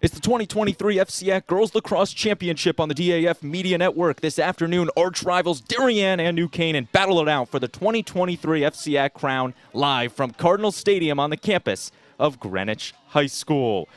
It's the 2023 FCIAC Girls Lacrosse Championship on the DAF Media Network. This afternoon, arch rivals Darien and New Canaan battle it out for the 2023 FCIAC crown live from Cardinal Stadium on the campus of Greenwich High School.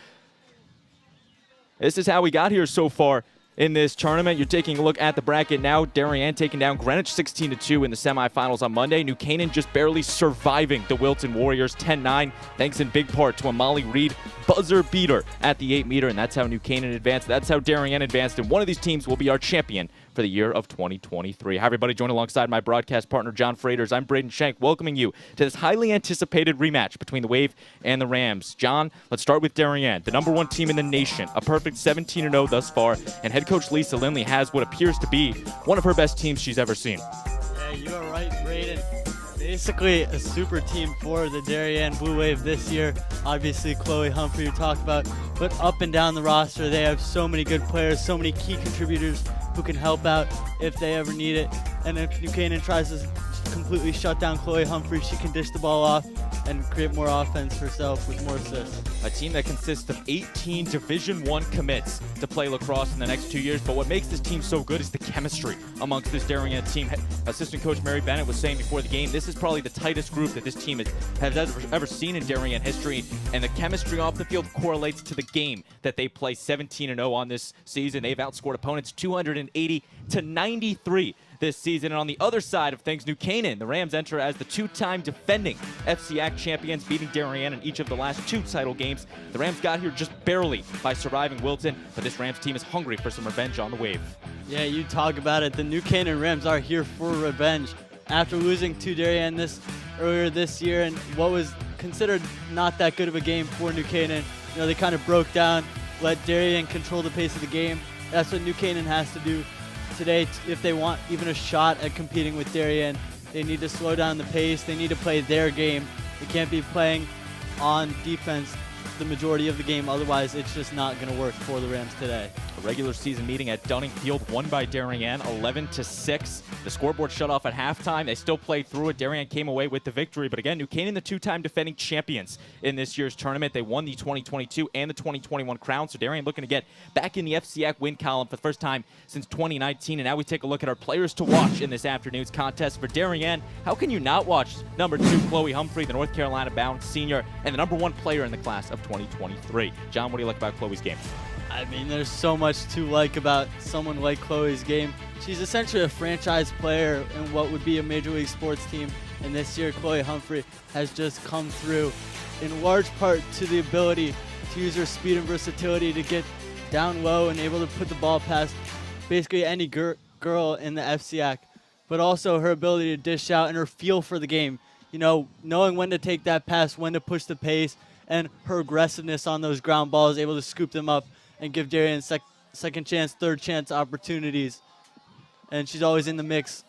This is how we got here so far in this tournament. You're taking a look at the bracket now. Darien taking down Greenwich 16-2 in the semifinals on Monday. New Canaan just barely surviving the Wilton Warriors 10-9, thanks in big part to a Molly Reed buzzer beater at the 8-meter, and that's how New Canaan advanced. That's how Darien advanced, and one of these teams will be our champion for the year of 2023. Hi, everybody. Joined alongside my broadcast partner, John Fraters. I'm Braden Schenk, welcoming you to this highly anticipated rematch between the Wave and the Rams. John, let's start with Darien, the #1 team in the nation, a perfect 17-0 thus far, and head coach Lisa Lindley has what appears to be one of her best teams she's ever seen. Yeah, you are right, Braden. Basically a super team for the Darien Blue Wave this year. Obviously, Chloe Humphrey, you talked about, but up and down the roster, they have so many good players, so many key contributors who can help out if they ever need it. And if New Canaan tries to completely shut down Chloe Humphrey, she can dish the ball off and create more offense herself with more assists. A team that consists of 18 Division I commits to play lacrosse in the next 2 years, but what makes this team so good is the chemistry amongst this Darien team. Assistant coach Mary Bennett was saying before the game, this is probably the tightest group that this team has ever seen in Darien history, and the chemistry off the field correlates to the game that they play. 17-0 on this season. They've outscored opponents 280-93 this season. And on the other side of things, New Canaan, the Rams enter as the two-time defending FCIAC champions, beating Darien in each of the last 2 title games. The Rams got here just barely by surviving Wilton, but this Rams team is hungry for some revenge on the Wave. Yeah, you talk about it. The New Canaan Rams are here for revenge. After losing to Darien earlier this year, and what was considered not that good of a game for New Canaan, they kind of broke down, let Darien control the pace of the game. That's what New Canaan has to do today if they want even a shot at competing with Darien. They need to slow down the pace. They need to play their game. They can't be playing on defense the majority of the game, otherwise it's just not going to work for the Rams today. A regular season meeting at Dunning Field, won by Darien 11-6. The scoreboard shut off at halftime. They still played through it. Darien came away with the victory, but again, New Canaan, the two-time defending champions in this year's tournament. They won the 2022 and the 2021 crown, so Darien looking to get back in the FCIAC win column for the first time since 2019. And now we take a look at our players to watch in this afternoon's contest. For Darien, how can you not watch #2 Chloe Humphrey, the North Carolina-bound senior, and the #1 player in the class of 2023? John, what do you like about Chloe's game? I mean, there's so much to like about someone like Chloe's game. She's essentially a franchise player in what would be a Major League Sports team, and this year Chloe Humphrey has just come through in large part to the ability to use her speed and versatility to get down low and able to put the ball past basically any girl in the FCIAC, but also her ability to dish out and her feel for the game. Knowing when to take that pass, when to push the pace, and her aggressiveness on those ground balls, able to scoop them up and give Darien second chance, third chance opportunities. And she's always in the mix.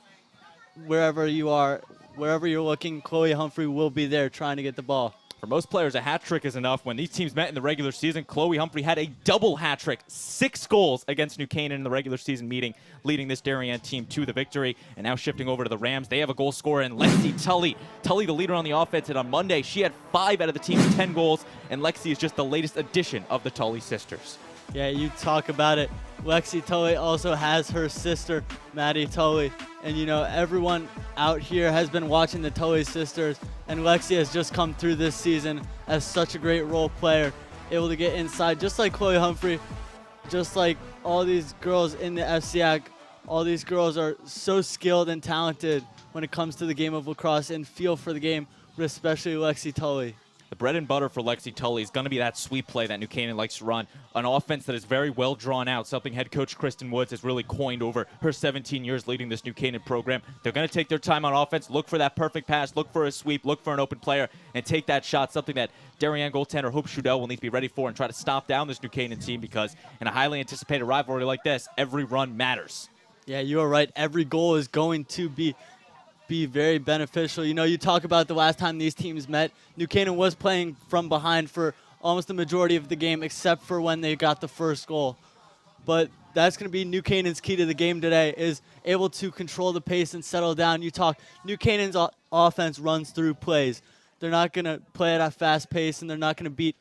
Wherever you are, wherever you're looking, Chloe Humphrey will be there trying to get the ball. For most players, a hat trick is enough. When these teams met in the regular season, Chloe Humphrey had a double hat trick, 6 goals against New Canaan in the regular season meeting, leading this Darien team to the victory. And now shifting over to the Rams, they have a goal scorer in Lexi Tully. Tully, the leader on the offense, and on Monday, she had 5 out of the team's 10 goals, and Lexi is just the latest addition of the Tully sisters. Yeah, you talk about it. Lexi Tully also has her sister, Maddie Tully. And, everyone out here has been watching the Tully sisters, and Lexi has just come through this season as such a great role player, able to get inside, just like Chloe Humphrey, just like all these girls in the FCIAC. All these girls are so skilled and talented when it comes to the game of lacrosse and feel for the game, but especially Lexi Tully. The bread and butter for Lexi Tully is going to be that sweep play that New Canaan likes to run, an offense that is very well drawn out, something head coach Kristen Woods has really coined over her 17 years leading this New Canaan program. They're going to take their time on offense, look for that perfect pass, look for a sweep, look for an open player, and take that shot, something that Darien goaltender Hope Schudel will need to be ready for and try to stop down this New Canaan team, because in a highly anticipated rivalry like this, every run matters. Yeah, you are right. Every goal is going to be very beneficial. You talk about the last time these teams met, New Canaan was playing from behind for almost the majority of the game, except for when they got the first goal. But that's going to be New Canaan's key to the game today, is able to control the pace and settle down. New Canaan's offense runs through plays. They're not going to play at a fast pace, and they're not going to beat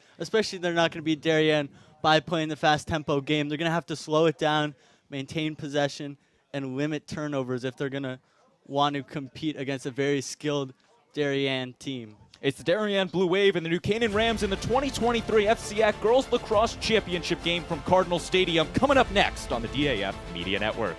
Darien, by playing the fast tempo game. They're going to have to slow it down, maintain possession, and limit turnovers if they're going to want to compete against a very skilled Darien team. It's the Darien Blue Wave and the New Canaan Rams in the 2023 FCIAC Girls Lacrosse Championship game from Cardinal Stadium, coming up next on the DAF Media Network.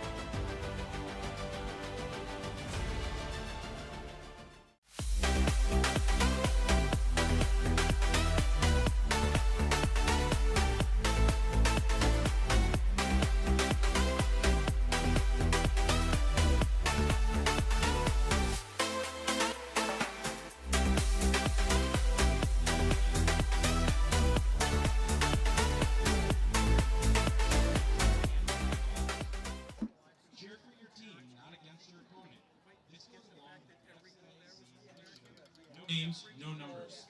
Names, no numbers.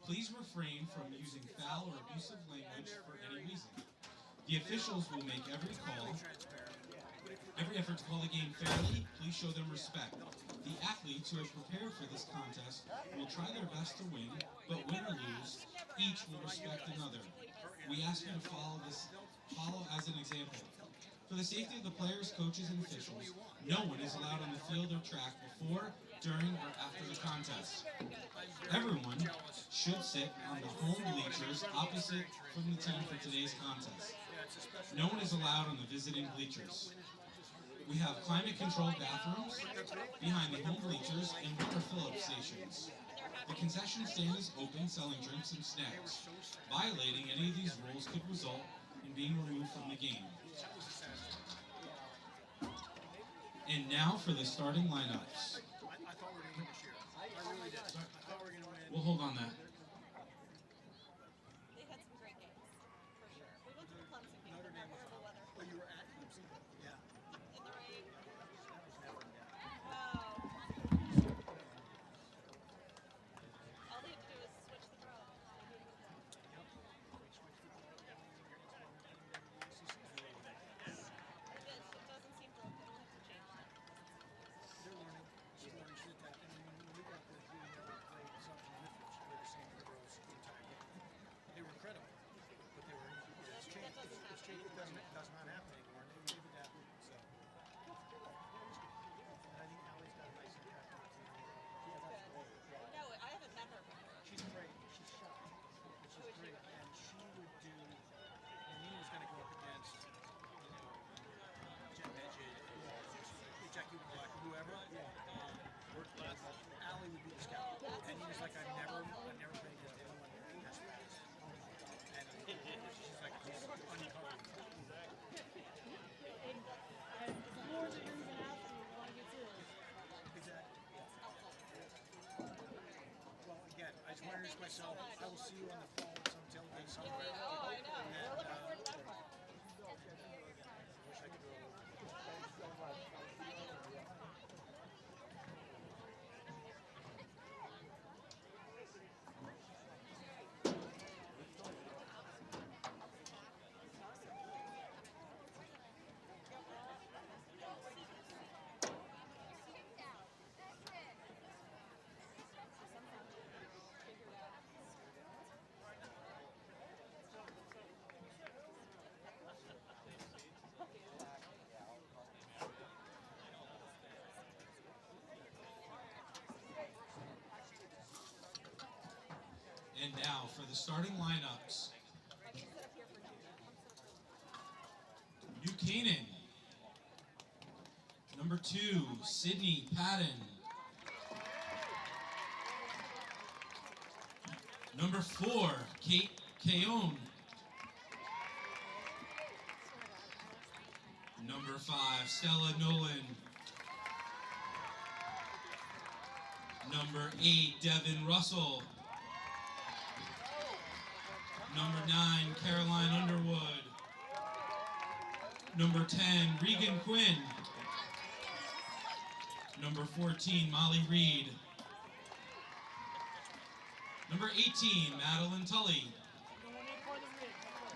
Please refrain from using foul or abusive language for any reason. The officials will make every effort to call the game fairly. Please show them respect. The athletes who have prepared for this contest will try their best to win, but win or lose, each will respect another. We ask you to follow as an example. For the safety of the players, coaches, and officials, no one is allowed on the field or track before, during, or after the contest. Everyone should sit on the home bleachers opposite from the team for today's contest. No one is allowed on the visiting bleachers. We have climate-controlled bathrooms behind the home bleachers and water fill-up stations. The concession stand is open, selling drinks and snacks. Violating any of these rules could result in being removed from the game. And now for the starting lineups. We'll hold on that. They had some great games, for sure. We went to the Clemson game. Notre Dame was horrible weather. Oh, you were at Clemson? Yeah. In the rain. Never. Wow. All they had to do was switch the row. It doesn't seem broken. We'll have to change that. They're learning. She's learning. She's adapting. And when we got there, we never played something different. They were the same girls the entire game. They were incredible, but they were. It's changed. It's changed. It does not happen anymore. And they've adapted. So. And I think Allie's got a nice impact on the team. She has absolutely. No, I haven't met her before. She's great. She's shy. But she's great. And she would do. And Nina's going to go up against, Jen Medjid, Jackie Black, whoever. Allie would be the scout. And Nina's like, I've never played against anyone as fast. And she's like, she's uncovered. Exactly. Well, again, I just want to introduce myself. I will see you on the phone some tailgate somewhere. Oh, I know. And, We're looking forward to that part. wish I could go. And now for the starting lineups. New Canaan. Number 2, Sydney Patton. Number 4, Kate Keown. Number 5, Stella Nolan. Number 8, Devin Russell. Number 9, Caroline Underwood. Number 10, Regan Quinn. Number 14, Molly Reed. Number 18, Madeline Tully.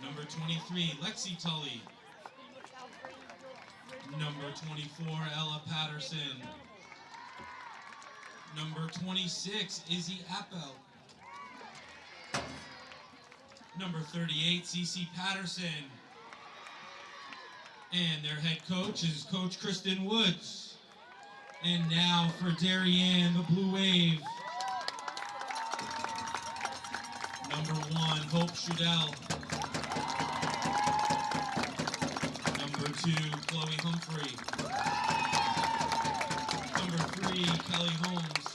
Number 23, Lexi Tully. Number 24, Ella Patterson. Number 26, Izzy Appel. Number 38, CC Patterson. And their head coach is Coach Kristen Woods. And now for Darien, the Blue Wave. Number 1, Hope Shudell. Number 2, Chloe Humphrey. Number 3, Kelly Holmes.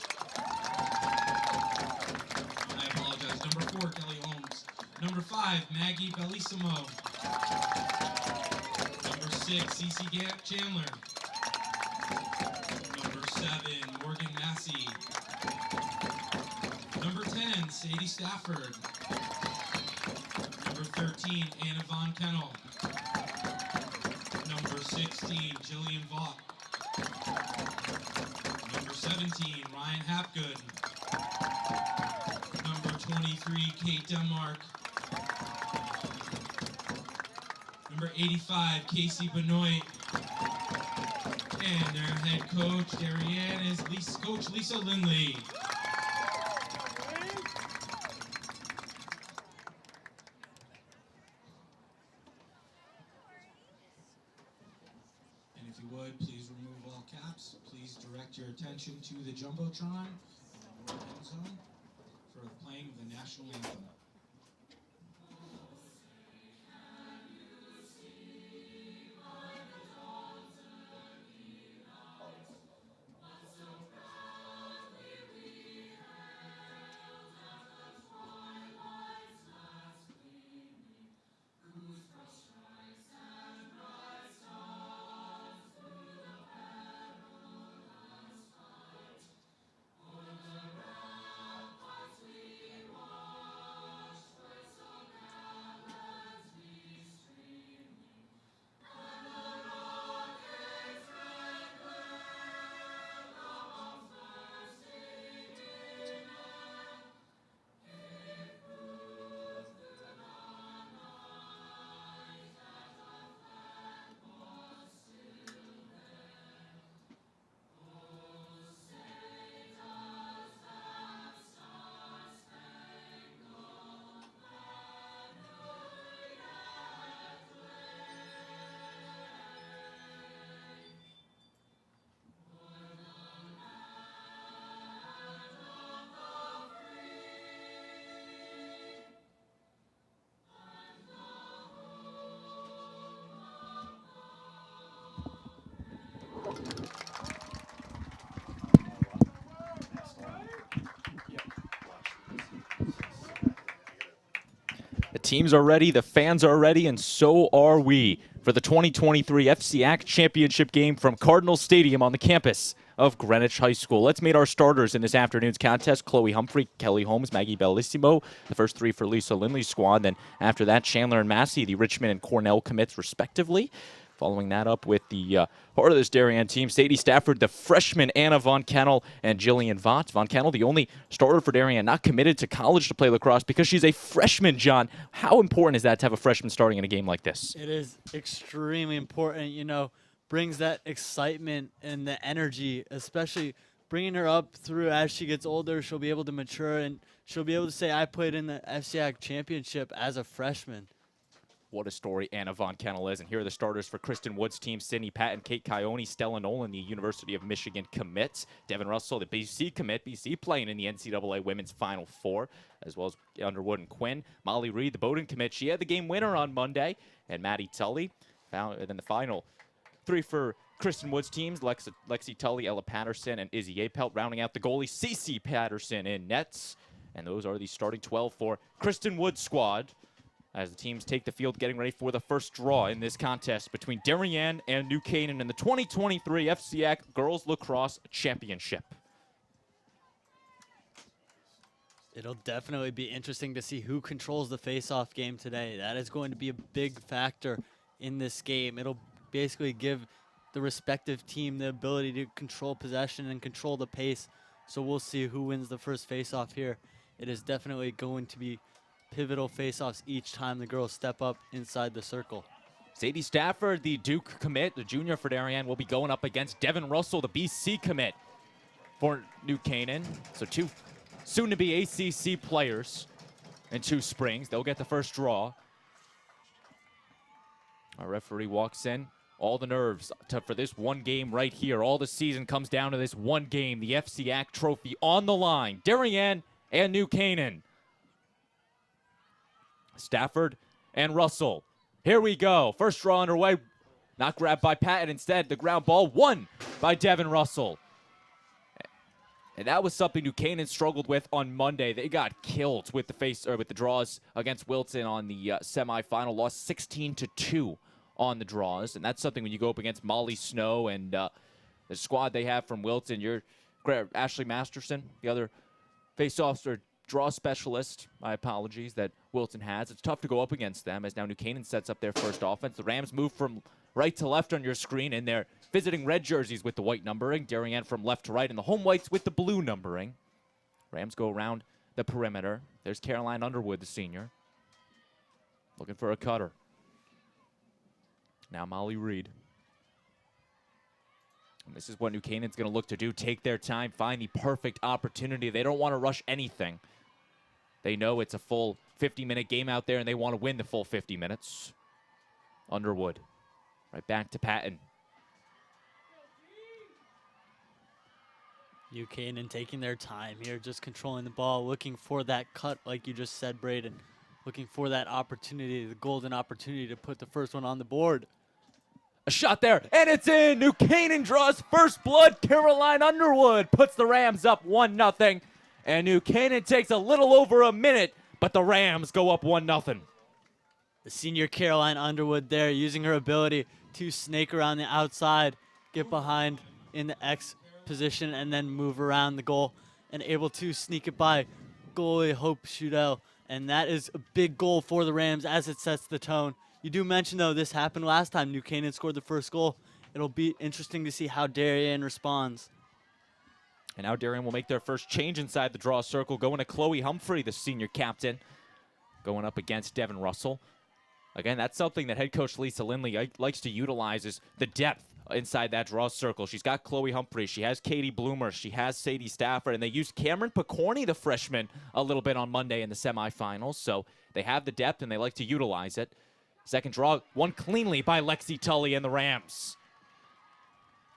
I apologize. Number 4, Kelly Holmes. Number 5, Maggie Bellissimo. Number 6, Cece Chandler. Number 7, Morgan Massey. Number 10, Sadie Stafford. Number 13, Anna Von Kennel. Number 16, Jillian Vaught. Number 17, Ryan Hapgood. Number 23, Kate Denmark. Number 85, Casey Benoit. And their head coach, Darien, is Coach Lisa Lindley. And if you would, please remove all caps. Please direct your attention to the Jumbotron in the north end zone for the playing of the national anthem. The teams are ready, the fans are ready, and so are we for the 2023 FCIAC Championship game from Cardinal Stadium on the campus of Greenwich High School. Let's meet our starters in this afternoon's contest. Chloe Humphrey, Kelly Holmes, Maggie Bellissimo, the first 3 for Lisa Lindley's squad. Then after that, Chandler and Massey, the Richmond and Cornell commits respectively. Following that up with the heart of this Darien team, Sadie Stafford, the freshman Anna Von Kennel, and Jillian Vaught. Von Kennel, the only starter for Darien, not committed to college to play lacrosse because she's a freshman, John. How important is that to have a freshman starting in a game like this? It is extremely important, you know, brings that excitement and the energy, especially bringing her up through as she gets older. She'll be able to mature, and she'll be able to say, I played in the FCIAC championship as a freshman. What a story Anna Von Kennel is. And here are the starters for Kristen Wood's team: Sydney Patton, Kate Kione, Stella Nolan, the University of Michigan commits, Devin Russell, the BC commit, BC playing in the NCAA Women's Final Four, as well as Underwood and Quinn. Molly Reed, the Bowdoin commit, she had the game winner on Monday, and Maddie Tully. And then the final 3 for Kristen Wood's teams: Lexi Tully, Ella Patterson, and Izzy Apelt. Rounding out the goalie, CC Patterson in nets. And those are the starting 12 for Kristen Wood's squad, as the teams take the field getting ready for the first draw in this contest between Darien and New Canaan in the 2023 FCIAC Girls Lacrosse Championship. It'll definitely be interesting to see who controls the face-off game today. That is going to be a big factor in this game. It'll basically give the respective team the ability to control possession and control the pace. So we'll see who wins the first face-off here. It is definitely going to be pivotal face-offs each time the girls step up inside the circle. Sadie Stafford, the Duke commit, the junior for Darien, will be going up against Devin Russell, the BC commit for New Canaan. So 2 soon-to-be ACC players and 2 Springs. They'll get the first draw. Our referee walks in. All the nerves for this one game right here. All the season comes down to this one game. The FCIAC trophy on the line. Darien and New Canaan. Stafford and Russell. Here we go. First draw underway. Not grabbed by Patton. Instead, the ground ball won by Devin Russell. And that was something New Canaan struggled with on Monday. They got killed with the draws against Wilton on the semifinal. Lost 16-2 on the draws. And that's something when you go up against Molly Snow and the squad they have from Wilton. You're Ashley Masterson, the other face-offs or draw specialist, my apologies, that Wilton has. It's tough to go up against them as now New Canaan sets up their first offense. The Rams move from right to left on your screen, and they're visiting red jerseys with the white numbering. Darien from left to right, and the home whites with the blue numbering. Rams go around the perimeter. There's Caroline Underwood, the senior, looking for a cutter. Now Molly Reed. And this is what New Canaan's going to look to do. Take their time, find the perfect opportunity. They don't want to rush anything. They know it's a full 50-minute game out there, and they want to win the full 50 minutes. Underwood. Right back to Patton. New Canaan taking their time here, just controlling the ball, looking for that cut, like you just said, Braden. Looking for that opportunity, the golden opportunity to put the first one on the board. A shot there, and it's in. New Canaan draws first blood. Caroline Underwood puts the Rams up 1-0. And New Canaan takes a little over a minute, but the Rams go up 1-0. The senior Caroline Underwood there using her ability to snake around the outside, get behind in the X position, and then move around the goal, and able to sneak it by goalie Hope Shudell. And that is a big goal for the Rams as it sets the tone. You do mention, though, this happened last time New Canaan scored the first goal. It'll be interesting to see how Darien responds. And now Darien will make their first change inside the draw circle, going to Chloe Humphrey, the senior captain, going up against Devin Russell. Again, that's something that head coach Lisa Lindley likes to utilize, is the depth inside that draw circle. She's got Chloe Humphrey. She has Katie Bloomer. She has Sadie Stafford. And they used Cameron Picorni, the freshman, a little bit on Monday in the semifinals. So they have the depth, and they like to utilize it. Second draw, won cleanly by Lexi Tully and the Rams.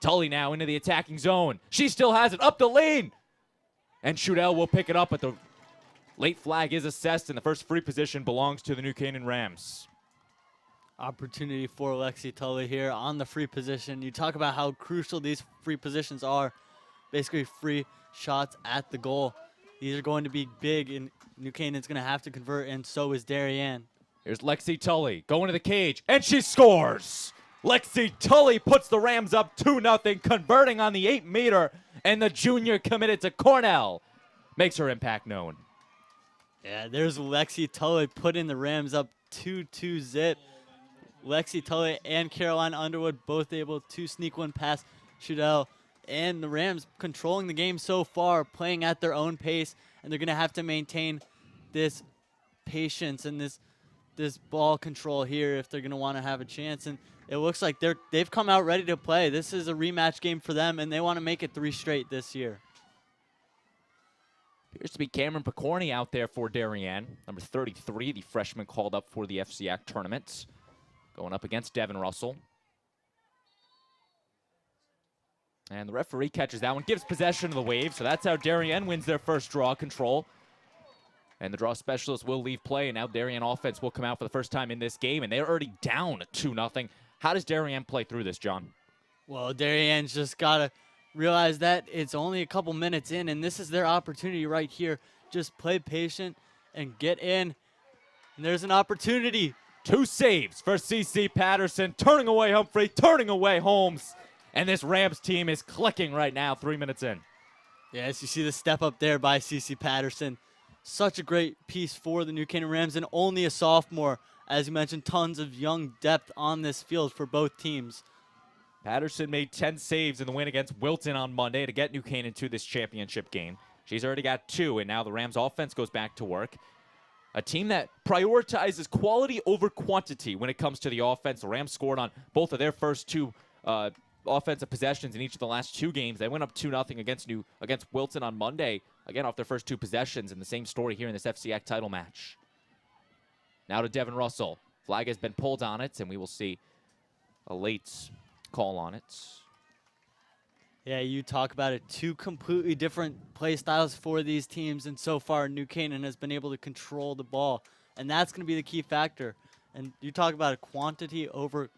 Tully now into the attacking zone. She still has it up the lane. And Shudell will pick it up, but the late flag is assessed, and the first free position belongs to the New Canaan Rams. Opportunity for Lexi Tully here on the free position. You talk about how crucial these free positions are. Basically free shots at the goal. These are going to be big, and New Canaan's going to have to convert, and so is Darien. Here's Lexi Tully going to the cage, and she scores! Lexi Tully puts the Rams up 2-0, converting on the 8-meter, and the junior committed to Cornell makes her impact known. Yeah, there's Lexi Tully putting the Rams up 2-2 zip. Lexi Tully and Caroline Underwood both able to sneak one past Shudell. And the Rams controlling the game so far, playing at their own pace, and they're going to have to maintain this patience and this ball control here if they're going to want to have a chance. And it looks like they've come out ready to play. This is a rematch game for them, and they want to make it 3 straight this year. Appears to be Cameron Picorni out there for Darien, number 33, the freshman called up for the FCIAC tournament, going up against Devin Russell. And the referee catches that one, gives possession to the Wave, so that's how Darien wins their first draw control. And the draw specialist will leave play, and now Darien offense will come out for the first time in this game, and they're already down 2-0. How does Darien play through this, John? Well, Darien's just got to realize that it's only a couple minutes in, and this is their opportunity right here. Just play patient and get in. And there's an opportunity. 2 saves for CC Patterson, turning away Humphrey, turning away Holmes. And this Rams team is clicking right now, 3 minutes in. Yes, you see the step up there by CC Patterson. Such a great piece for the New Canaan Rams, and only a sophomore. As you mentioned, tons of young depth on this field for both teams. Patterson made 10 saves in the win against Wilton on Monday to get New Canaan to this championship game. She's already got 2, and now the Rams offense goes back to work. A team that prioritizes quality over quantity when it comes to the offense. The Rams scored on both of their first 2 offensive possessions in each of the last 2 games. They went up 2-0 against Wilton on Monday, again off their first 2 possessions, and the same story here in this FCIAC title match. Now to Devin Russell. Flag has been pulled on it, and we will see a late call on it. Yeah, you talk about it. Two completely different play styles for these teams, and so far New Canaan has been able to control the ball, and that's going to be the key factor. And you talk about quality over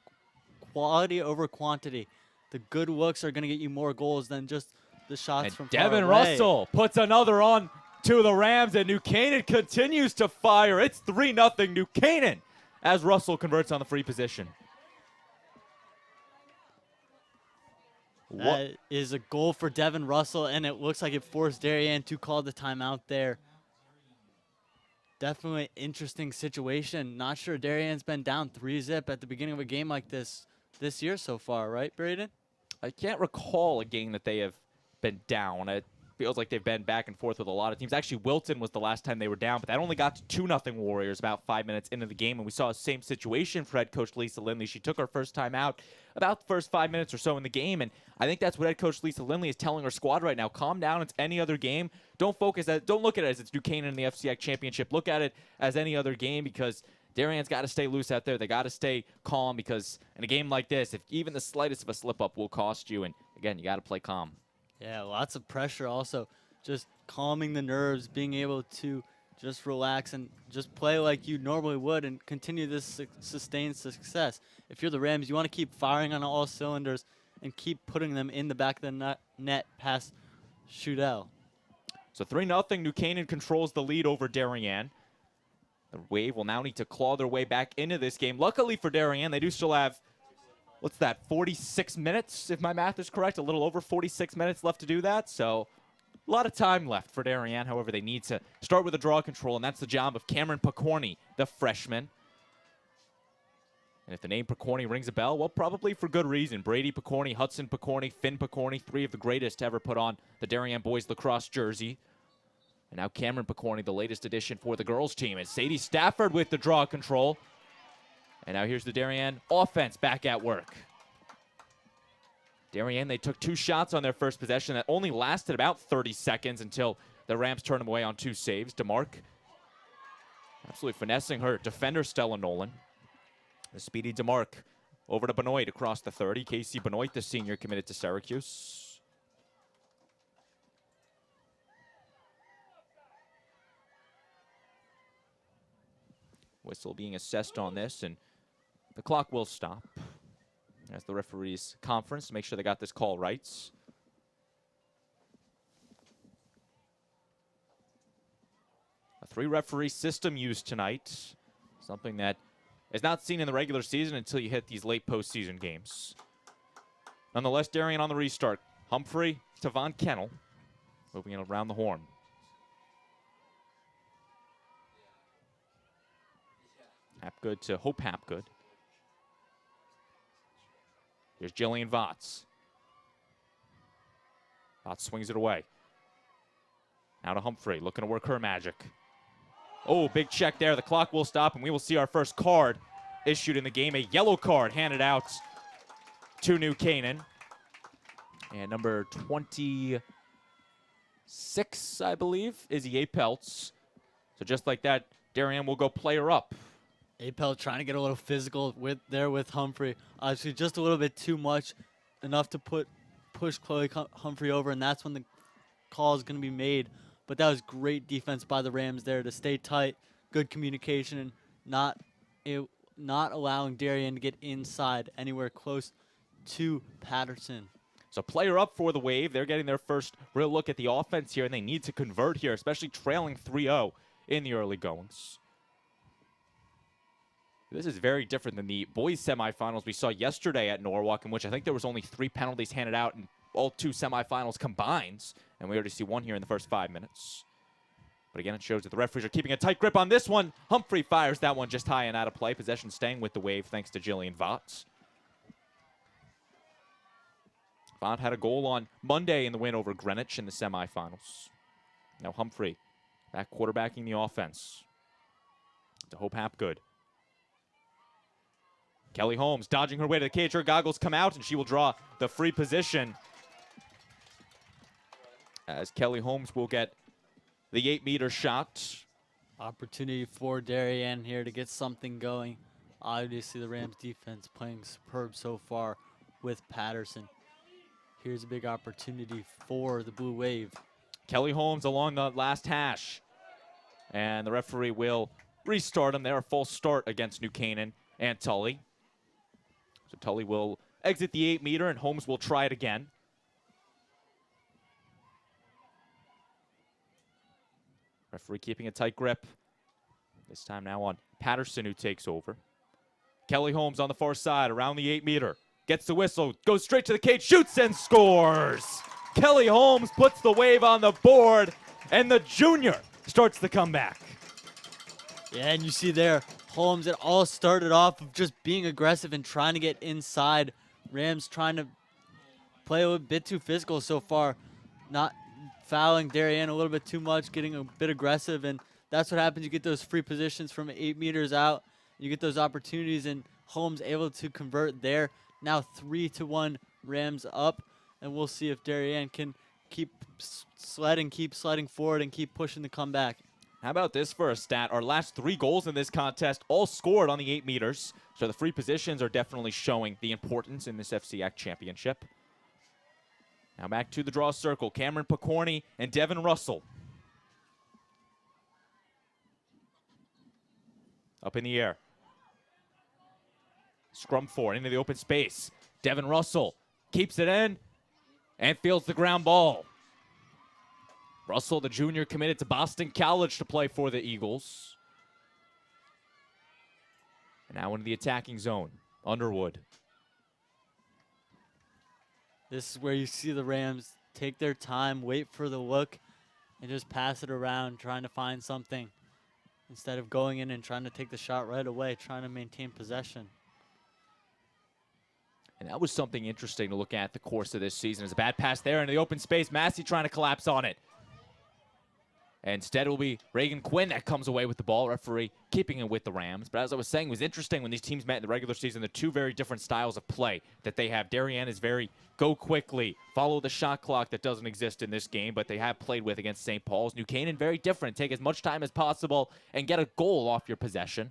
quantity. The good looks are going to get you more goals than just the shots from far Devin away. Russell puts another on to the Rams, and New Canaan continues to fire. It's 3-0 New Canaan as Russell converts on the free position. That is a goal for Devin Russell, and it looks like it forced Darien to call the timeout there. Definitely interesting situation. Not sure Darien's been down 3-0 at the beginning of a game like this year so far, right, Braden? I can't recall a game that they have been down. It feels like they've been back and forth with a lot of teams. Actually, Wilton was the last time they were down, but that only got to 2-0 Warriors about 5 minutes into the game, and we saw the same situation for head coach Lisa Lindley. She took her first time out about the first 5 minutes or so in the game, and I think that's what head coach Lisa Lindley is telling her squad right now. Calm down. It's any other game. Don't look at it as it's New Canaan in the FCIAC championship. Look at it as any other game, because Darien's got to stay loose out there. They got to stay calm, because in a game like this, if even the slightest of a slip-up will cost you, and again, you got to play calm. Yeah, lots of pressure also. Just calming the nerves, being able to just relax and just play like you normally would and continue this sustained success. If you're the Rams, you want to keep firing on all cylinders and keep putting them in the back of the net past Shootout. So 3-0, New Canaan controls the lead over Darien. The Wave will now need to claw their way back into this game. Luckily for Darien, they do still have, 46 minutes, if my math is correct? A little over 46 minutes left to do that. So a lot of time left for Darien. However, they need to start with a draw control, and that's the job of Cameron Picorni, the freshman. And if the name Picorni rings a bell, well, probably for good reason. Brady Picorni, Hudson Picorni, Finn Picorni, three of the greatest to ever put on the Darien boys lacrosse jersey. And now Cameron Picorni, the latest addition for the girls team, is Sadie Stafford with the draw control. And now here's the Darien offense back at work. Darien, they took 2 shots on their first possession that only lasted about 30 seconds until the Rams turned them away on 2 saves. DeMarc absolutely finessing her defender, Stella Nolan. The speedy DeMarc over to Benoit across the 30. Casey Benoit, the senior, committed to Syracuse. Whistle being assessed on this, and the clock will stop as the referees conference to make sure they got this call right. A 3-referee system used tonight, something that is not seen in the regular season until you hit these late postseason games. Nonetheless, Darien on the restart. Humphrey to Von Kennel, moving it around the horn. Hapgood to Hope Hapgood. Here's Jillian Votts. Votts swings it away. Now to Humphrey, looking to work her magic. Oh, big check there. The clock will stop, and we will see our first card issued in the game. A yellow card handed out to New Canaan. And number 26, I believe, Izzy Apelts. So just like that, Darien will go player up. Apel trying to get a little physical with Humphrey. Obviously, just a little bit too much, enough to push Chloe Humphrey over, and that's when the call is going to be made. But that was great defense by the Rams there to stay tight, good communication, and not allowing Darien to get inside anywhere close to Patterson. So player up for the Wave. They're getting their first real look at the offense here, and they need to convert here, especially trailing 3-0 in the early goings. This is very different than the boys semifinals we saw yesterday at Norwalk, in which I think there was only 3 penalties handed out in all 2 semifinals combined, and we already see 1 here in the first 5 minutes. But again, it shows that the referees are keeping a tight grip on this one. Humphrey fires that one just high and out of play. Possession staying with the Wave thanks to Jillian Votts. Vaught had a goal on Monday in the win over Greenwich in the semifinals. Now Humphrey back quarterbacking the offense to Hope Hapgood. Kelly Holmes dodging her way to the cage. Her goggles come out, and she will draw the free position. As Kelly Holmes will get the 8-meter shot. Opportunity for Darien here to get something going. Obviously, the Rams defense playing superb so far with Patterson. Here's a big opportunity for the Blue Wave. Kelly Holmes along the last hash. And the referee will restart them. They're a full start against New Canaan and Tully. So Tully will exit the 8-meter, and Holmes will try it again. Referee keeping a tight grip. This time now on Patterson, who takes over. Kelly Holmes on the far side around the 8-meter. Gets the whistle, goes straight to the cage, shoots and scores. Kelly Holmes puts the Wave on the board, and the junior starts the comeback. Yeah, and you see there, Holmes, it all started off of just being aggressive and trying to get inside. Rams trying to play a bit too physical so far, not fouling Darien a little bit too much, getting a bit aggressive, and that's what happens. You get those free positions from 8 meters out. You get those opportunities, and Holmes able to convert there. Now 3-1 Rams up, and we'll see if Darien can keep sledding forward, and keep pushing the comeback. How about this for a stat? Our last 3 goals in this contest all scored on the 8 meters. So the free positions are definitely showing the importance in this FCIAC championship. Now back to the draw circle. Cameron Picorni and Devin Russell. Up in the air. Scrum 4 into the open space. Devin Russell keeps it in and fields the ground ball. Russell, the junior, committed to Boston College to play for the Eagles. And now into the attacking zone. Underwood. This is where you see the Rams take their time, wait for the look, and just pass it around, trying to find something. Instead of going in and trying to take the shot right away, trying to maintain possession. And that was something interesting to look at the course of this season. There's a bad pass there into the open space. Massey trying to collapse on it. Instead, it will be Reagan Quinn that comes away with the ball. Referee keeping it with the Rams. But as I was saying, it was interesting when these teams met in the regular season, the 2 very different styles of play that they have. Darien is very go quickly, follow the shot clock that doesn't exist in this game, but they have played with against St. Paul's. New Canaan, very different. Take as much time as possible and get a goal off your possession.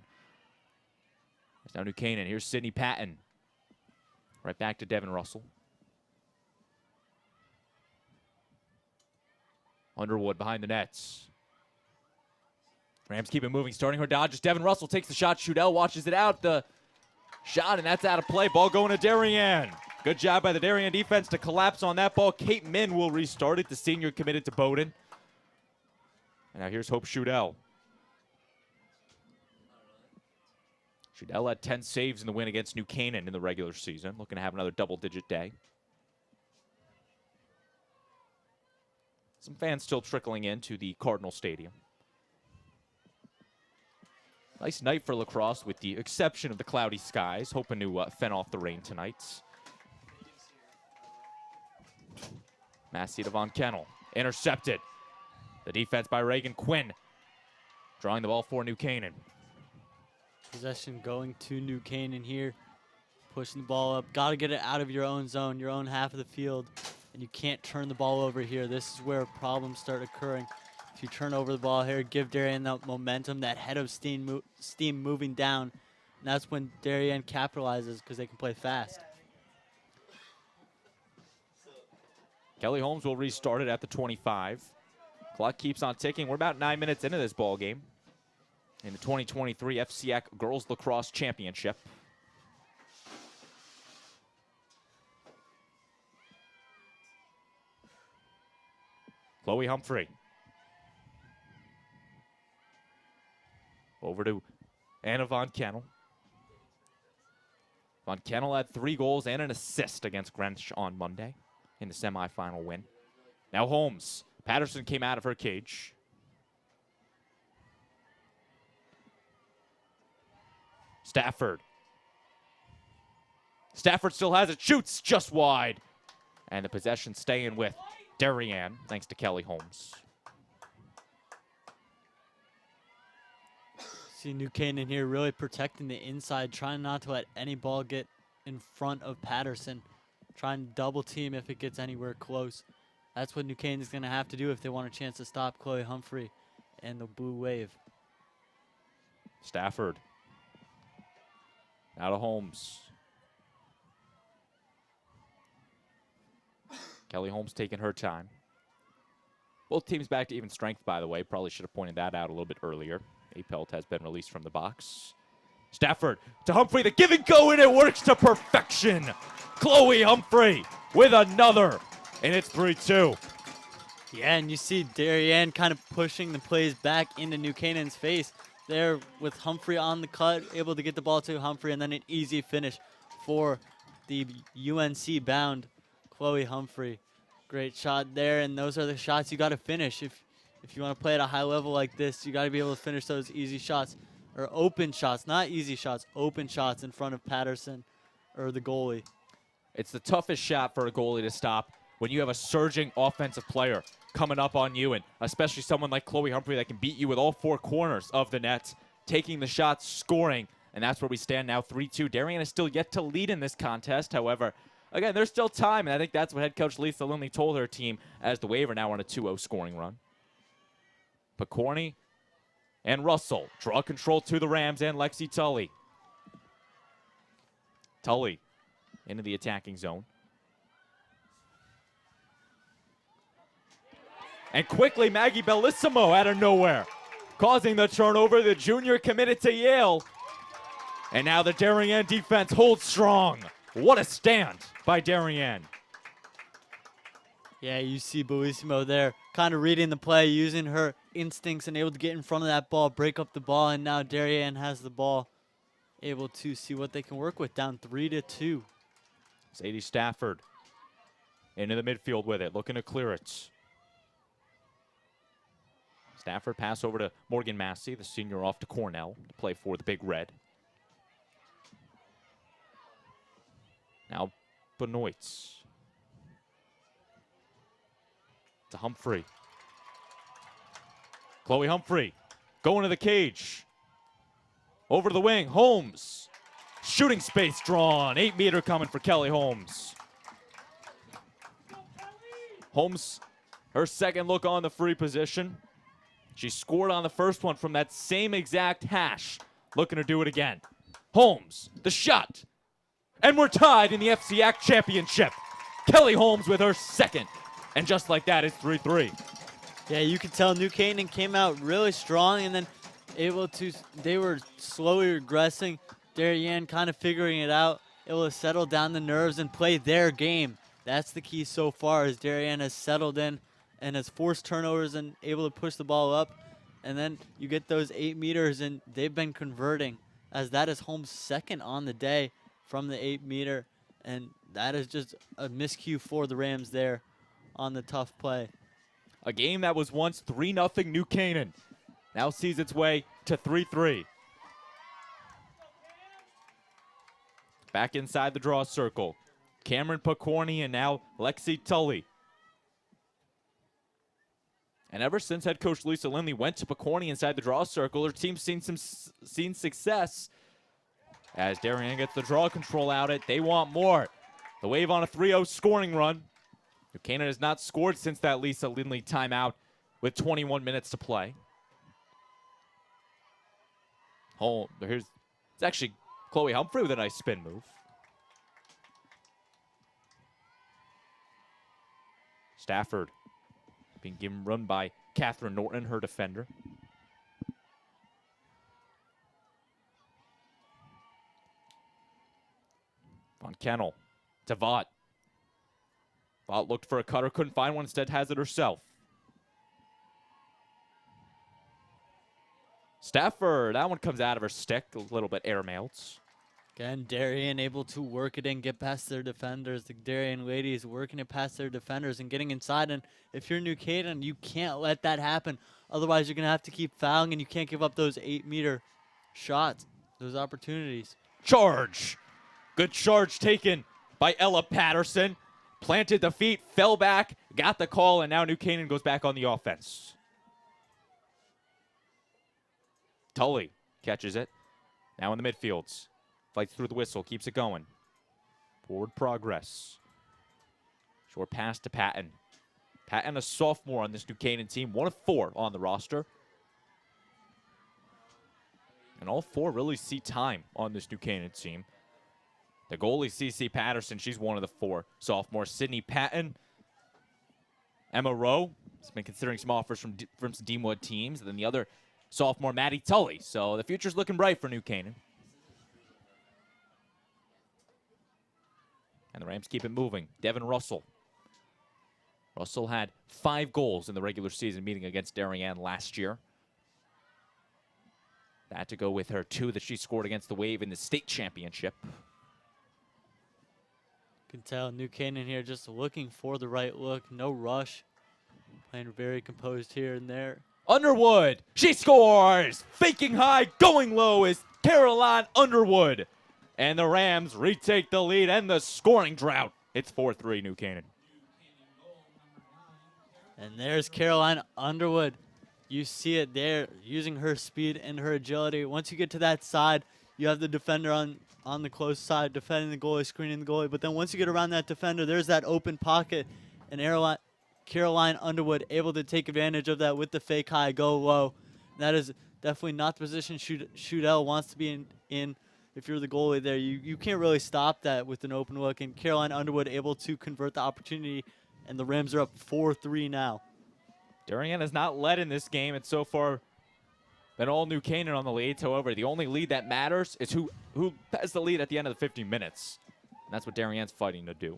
There's now New Canaan. Here's Sidney Patton. Right back to Devin Russell. Underwood behind the nets. Rams keep it moving, starting her dodges. Devin Russell takes the shot. Shudell watches it out. The shot, and that's out of play. Ball going to Darien. Good job by the Darien defense to collapse on that ball. Kate Min will restart it. The senior committed to Bowdoin. And now here's Hope Shudell. Shudell had 10 saves in the win against New Canaan in the regular season. Looking to have another double-digit day. Some fans still trickling into the Cardinal Stadium. Nice night for Lacrosse with the exception of the cloudy skies. Hoping to fend off the rain tonight. Massey to Von Kennel. Intercepted. The defense by Reagan Quinn. Drawing the ball for New Canaan. Possession going to New Canaan here. Pushing the ball up. Got to get it out of your own zone, your own half of the field. And you can't turn the ball over here. This is where problems start occurring. If you turn over the ball here, give Darien that momentum, that head of steam moving down. And that's when Darien capitalizes because they can play fast. Kelly Holmes will restart it at the 25. Clock keeps on ticking. We're about 9 minutes into this ball game in the 2023 FCIAC Girls Lacrosse Championship. Chloe Humphrey. Over to Anna Von Kennel. Von Kennel had 3 goals and an assist against Greenwich on Monday in the semifinal win. Now Holmes. Patterson came out of her cage. Stafford. Stafford still has it. Shoots just wide. And the possession staying with Darien, thanks to Kelly Holmes. See New Canaan here really protecting the inside, trying not to let any ball get in front of Patterson. Trying to double team if it gets anywhere close. That's what New Canaan is going to have to do if they want a chance to stop Chloe Humphrey and the Blue Wave. Stafford. Now to Holmes. Kelly Holmes taking her time. Both teams back to even strength, by the way. Probably should have pointed that out a little bit earlier. Apelt has been released from the box. Stafford to Humphrey. The give and go, and it works to perfection. Chloe Humphrey with another, and it's 3-2. Yeah, and you see Darien kind of pushing the plays back into New Canaan's face there with Humphrey on the cut, able to get the ball to Humphrey, and then an easy finish for the UNC-bound Chloe Humphrey. Great shot there, and those are the shots you got to finish. If you want to play at a high level like this, you got to be able to finish those easy shots, or open shots, not easy shots, open shots in front of Patterson or the goalie. It's the toughest shot for a goalie to stop when you have a surging offensive player coming up on you, and especially someone like Chloe Humphrey that can beat you with all four corners of the net, taking the shots, scoring, and that's where we stand now, 3-2. Darien is still yet to lead in this contest. However, again, there's still time, and I think that's what head coach Lisa Lindley told her team as the Wave are now on a 2-0 scoring run. Picorni and Russell draw control to the Rams and Lexi Tully. Tully into the attacking zone. And quickly, Maggie Bellissimo out of nowhere, causing the turnover. The junior committed to Yale. And now the Darien defense holds strong. What a stand by Darien. Yeah, you see Bellissimo there kind of reading the play, using her instincts and able to get in front of that ball, break up the ball, and now Darien has the ball, able to see what they can work with, down 3-2. Sadie Stafford into the midfield with it, looking to clear it. Stafford pass over to Morgan Massey, the senior off to Cornell to play for the Big Red. Now Benoit. To Humphrey. Chloe Humphrey going to the cage. Over to the wing, Holmes. Shooting space drawn, 8-meter coming for Kelly Holmes. Holmes, her second look on the free position. She scored on the first one from that same exact hash. Looking to do it again. Holmes, the shot. And we're tied in the FCIAC championship. Kelly Holmes with her second. And just like that, it's 3-3. Yeah, you can tell New Canaan came out really strong and then able to, they were slowly regressing. Darien kind of figuring it out, able to settle down the nerves and play their game. That's the key so far, as Darien has settled in and has forced turnovers and able to push the ball up. And then you get those 8 meters, and they've been converting, as that is Holmes' second on the day from the 8-meter. And that is just a miscue for the Rams there on the tough play. A game that was once 3-0 New Canaan now sees its way to 3-3. Back inside the draw circle. Cameron Picorni and now Lexi Tully. And ever since head coach Lisa Lindley went to Picorni inside the draw circle, her team's seen success. As Darien gets the draw control out it, they want more. The Wave on a 3-0 scoring run. New Canaan has not scored since that Lisa Lindley timeout with 21 minutes to play. It's actually Chloe Humphrey with a nice spin move. Stafford being given run by Catherine Norton, her defender. Von Kennel to Vaught. Vaught looked for a cutter, couldn't find one, instead has it herself. Stafford, that one comes out of her stick, a little bit airmailed. Again, Darien able to work it in, get past their defenders. The Darien ladies working it past their defenders and getting inside. And if you're New Canaan, you can't let that happen. Otherwise, you're going to have to keep fouling, and you can't give up those 8-meter shots, those opportunities. Charge. Good charge taken by Ella Patterson. Planted the feet, fell back, got the call, and now New Canaan goes back on the offense. Tully catches it. Now in the midfields. Fights through the whistle, keeps it going. Forward progress. Short pass to Patton. Patton, a sophomore on this New Canaan team, 1 of 4 on the roster. And all four really see time on this New Canaan team. The goalie, CC Patterson, she's one of the four sophomores. Sydney Patton, Emma Rowe has been considering some offers from some Deanwood teams. And then the other sophomore, Maddie Tully. So the future's looking bright for New Canaan. And the Rams keep it moving. Devin Russell. Russell had 5 goals in the regular season meeting against Darien last year. That to go with her 2 that she scored against the Wave in the state championship. You can tell New Canaan here just looking for the right look. No rush. Playing very composed here and there. Underwood, she scores! Faking high, going low is Caroline Underwood. And the Rams retake the lead and the scoring drought. It's 4-3 New Canaan. And there's Caroline Underwood. You see it there, using her speed and her agility. Once you get to that side, you have the defender on the close side, defending the goalie, screening the goalie. But then once you get around that defender, there's that open pocket. And Caroline Underwood able to take advantage of that with the fake high, go low. That is definitely not the position Shudell wants to be in. If you're the goalie there, you can't really stop that with an open look. And Caroline Underwood able to convert the opportunity, and the Rams are up 4-3 now. Darien has not led in this game. It's so far been all New Canaan on the leads. However, the only lead that matters is who has the lead at the end of the 50 minutes. And that's what Darien's fighting to do.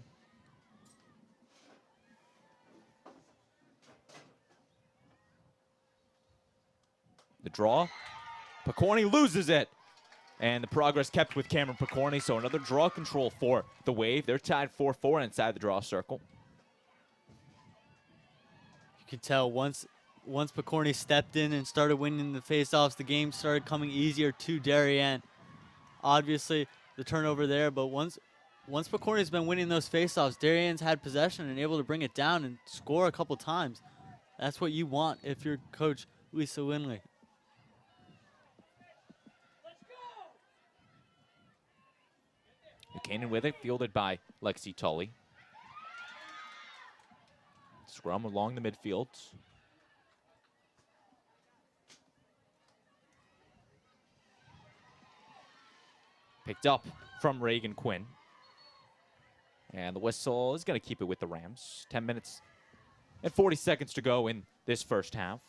The draw. Picorni loses it. And the progress kept with Cameron Picorni, so another draw control for the Wave. They're tied 4-4 inside the draw circle. You can tell once Picorni stepped in and started winning the faceoffs, the game started coming easier to Darien. Obviously, the turnover there, but once Picorni's been winning those faceoffs, Darien's had possession and able to bring it down and score a couple times. That's what you want if you're Coach Lisa Winley. Canaan with it, fielded by Lexi Tully. Scrum along the midfield. Picked up from Reagan Quinn. And the whistle is going to keep it with the Rams. 10 minutes and 40 seconds to go in this first half.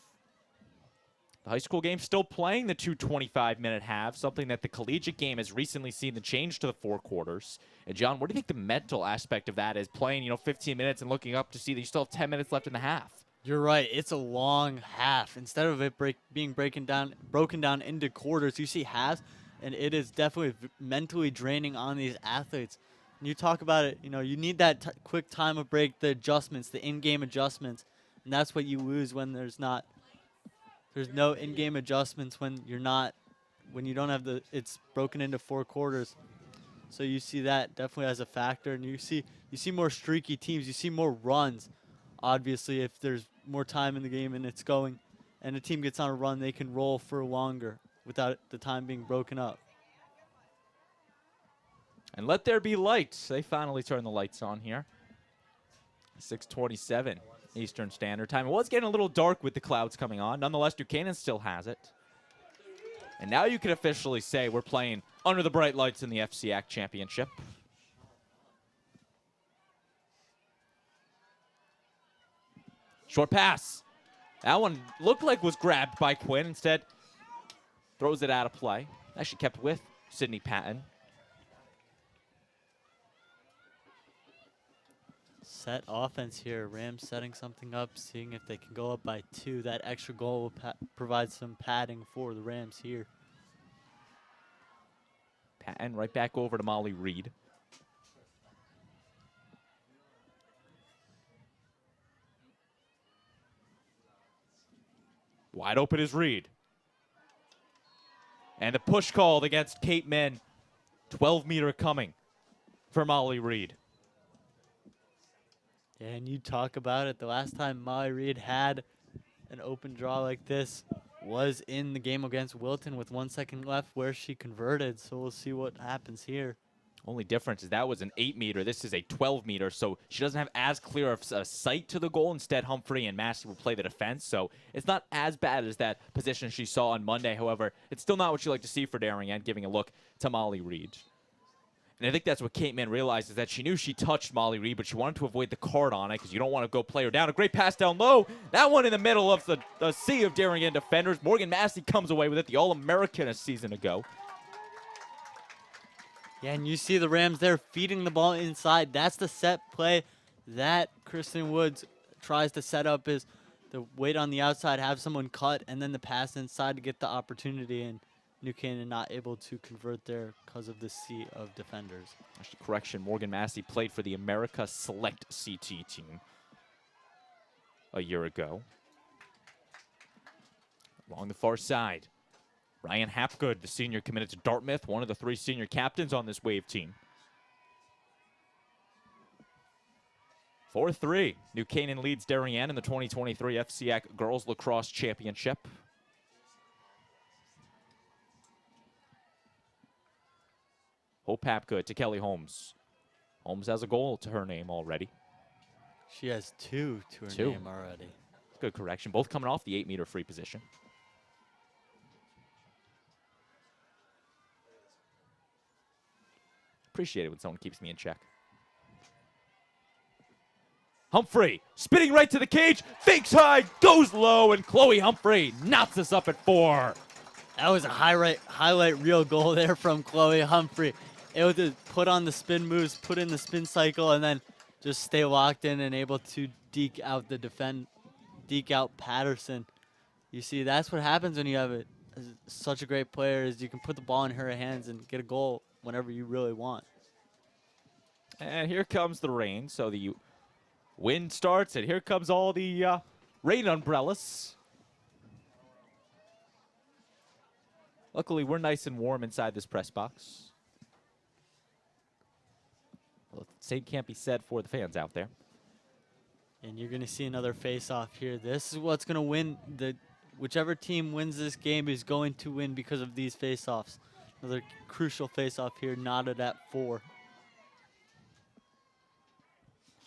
The high school game still playing the 2 25-minute halves, something that the collegiate game has recently seen the change to the 4 quarters. And John, what do you think the mental aspect of that is, playing 15 minutes and looking up to see that you still have 10 minutes left in the half? You're right. It's a long half. Instead of it being broken down into quarters, you see halves, and it is definitely mentally draining on these athletes. And you talk about it, you need that quick time of break, the adjustments, the in-game adjustments, and that's what you lose when there's no in-game adjustments when you don't have it's broken into 4 quarters. So you see that definitely as a factor, and you see more streaky teams, you see more runs. Obviously, if there's more time in the game and it's going, and a team gets on a run, they can roll for longer without the time being broken up. And let there be light. They finally turn the lights on here. 6:27 Eastern Standard Time. It was getting a little dark with the clouds coming on. Nonetheless, New Canaan still has it. And now you can officially say we're playing under the bright lights in the FCIAC Championship. Short pass. That one looked like was grabbed by Quinn. Instead, throws it out of play. Actually kept with Sydney Patton. Set offense here. Rams setting something up, seeing if they can go up by 2. That extra goal will provide some padding for the Rams here. Patton right back over to Molly Reed. Wide open is Reed. And the push called against Kate Min. 12-meter coming for Molly Reed. And you talk about it, the last time Molly Reed had an open draw like this was in the game against Wilton with 1 second left where she converted. So we'll see what happens here. Only difference is that was an 8-meter. This is a 12-meter, so she doesn't have as clear of a sight to the goal. Instead, Humphrey and Massey will play the defense, so it's not as bad as that position she saw on Monday. However, it's still not what you like to see for Darien, giving a look to Molly Reed. And I think that's what Kate Mann realized, is that she knew she touched Molly Reed, but she wanted to avoid the card on it because you don't want to go play her down. A great pass down low. That one in the middle of the sea of Darien defenders. Morgan Massey comes away with it, the All-American a season ago. Yeah, and you see the Rams there feeding the ball inside. That's the set play that Kristen Woods tries to set up, is the wait on the outside, have someone cut, and then the pass inside to get the opportunity. And New Canaan not able to convert there because of the sea of defenders. Actually, correction, Morgan Massey played for the America Select CT team a year ago. Along the far side, Ryan Hapgood, the senior committed to Dartmouth, one of the 3 senior captains on this Wave team. 4-3. New Canaan leads Darien in the 2023 FCIAC Girls Lacrosse Championship. Hope Hapgood to Kelly Holmes. Holmes has a goal to her name already. She has 2 to her name already. Good correction. Both coming off the 8-meter free position. Appreciate it when someone keeps me in check. Humphrey spinning right to the cage, fakes high, goes low, and Chloe Humphrey knocks us up at 4. That was a highlight reel goal there from Chloe Humphrey. Able to put on the spin moves, put in the spin cycle, and then just stay locked in and able to deke out Patterson. You see, that's what happens when you have such a great player, is you can put the ball in her hands and get a goal whenever you really want. And here comes the rain. So the wind starts, and here comes all the rain umbrellas. Luckily, we're nice and warm inside this press box. Well, the same can't be said for the fans out there. And you're going to see another face-off here. This is what's going to win. Whichever team wins this game is going to win because of these face-offs. Another crucial face-off here, knotted at 4.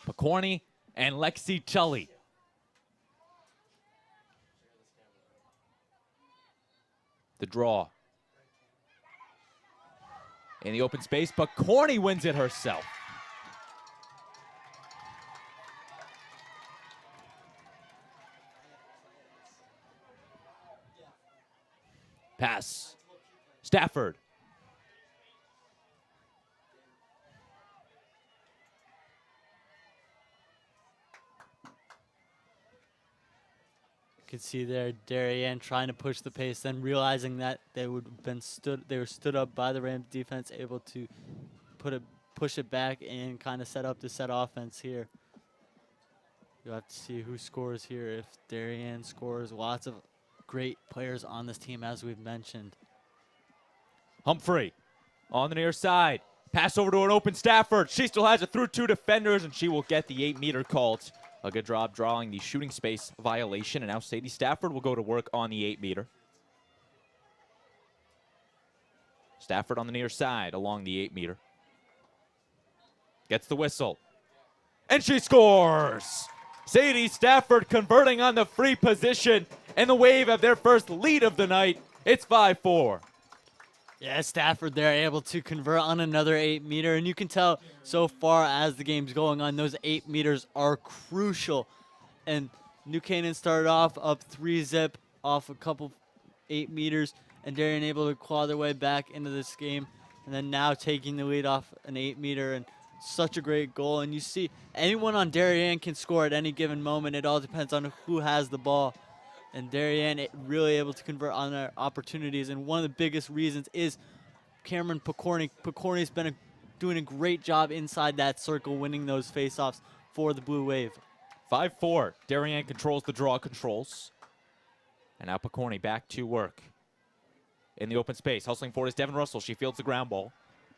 Picorni and Lexi Tully. The draw. In the open space, Picorni wins it herself. Pass. Stafford. You can see there Darien trying to push the pace, then realizing that they were stood up by the Rams defense, able to push it back and kind of set up the set offense here. You'll have to see who scores here. If Darien scores, lots of great players on this team, as we've mentioned. Humphrey on the near side. Pass over to an open Stafford. She still has it through 2 defenders, and she will get the 8-meter called. A good job drawing the shooting space violation, and now Sadie Stafford will go to work on the 8-meter. Stafford on the near side along the 8-meter. Gets the whistle. And she scores! Sadie Stafford converting on the free position, and the Wave have their first lead of the night. It's 5-4. Yeah, Stafford there able to convert on another 8-meter, and you can tell so far as the game's going on, those 8 meters are crucial. And New Canaan started off up 3-zip off a couple 8 meters, and Darien able to claw their way back into this game, and then now taking the lead off an 8-meter, and such a great goal. And you see anyone on Darien can score at any given moment. It all depends on who has the ball. And Darien really able to convert on their opportunities. And one of the biggest reasons is Cameron Picorni. Picorni's been doing a great job inside that circle, winning those faceoffs for the Blue Wave. 5-4. Darien controls the draw controls. And now Picorni back to work. In the open space, hustling forward is Devin Russell. She fields the ground ball.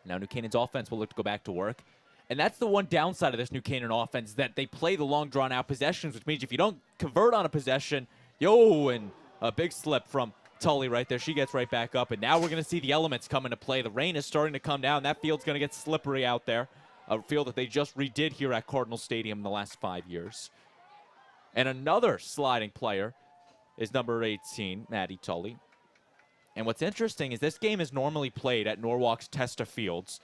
Now New Canaan's offense will look to go back to work. And that's the one downside of this New Canaan offense, that they play the long, drawn-out possessions, which means if you don't convert on a possession, and a big slip from Tully right there. She gets right back up, and now we're going to see the elements come into play. The rain is starting to come down. That field's going to get slippery out there, a field that they just redid here at Cardinal Stadium in the last 5 years. And another sliding player is number 18, Maddie Tully. And what's interesting is this game is normally played at Norwalk's Testa Fields.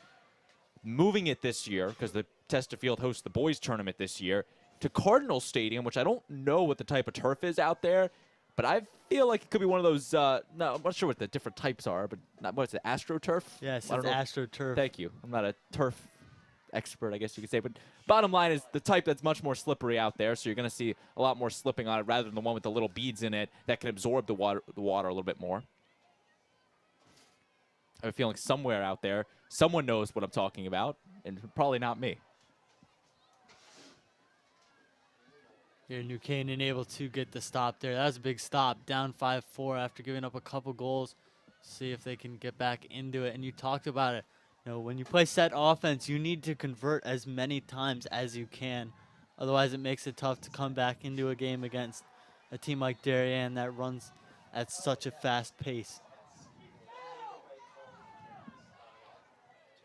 Moving it this year, because the Testa Field hosts the boys tournament this year, to Cardinal Stadium, which I don't know what the type of turf is out there, but I feel like it could be one of those, no, I'm not sure what the different types are, but what's it, AstroTurf? Yes, I it's don't know. AstroTurf. Thank you. I'm not a turf expert, I guess you could say, but bottom line is the type that's much more slippery out there, so you're going to see a lot more slipping on it rather than the one with the little beads in it that can absorb the water a little bit more. I have a feeling somewhere out there, someone knows what I'm talking about, and probably not me. Here, New Canaan able to get the stop there. That was a big stop, down 5-4 after giving up a couple goals. See if they can get back into it. And you talked about it. You know, when you play set offense, you need to convert as many times as you can. Otherwise, it makes it tough to come back into a game against a team like Darien that runs at such a fast pace.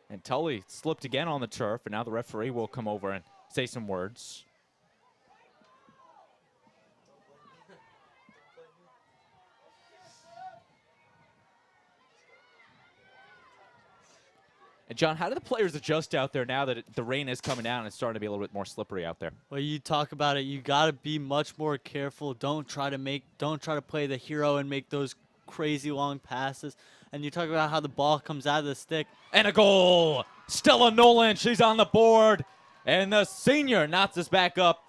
And Tully slipped again on the turf, and now the referee will come over and say some words. And John, how do the players adjust out there now that the rain is coming down and it's starting to be a little bit more slippery out there? Well, you talk about it. You got to be much more careful. Don't try to play the hero and make those crazy long passes. And you talk about how the ball comes out of the stick. And a goal! Stella Nolan, she's on the board. And the senior knocks us back up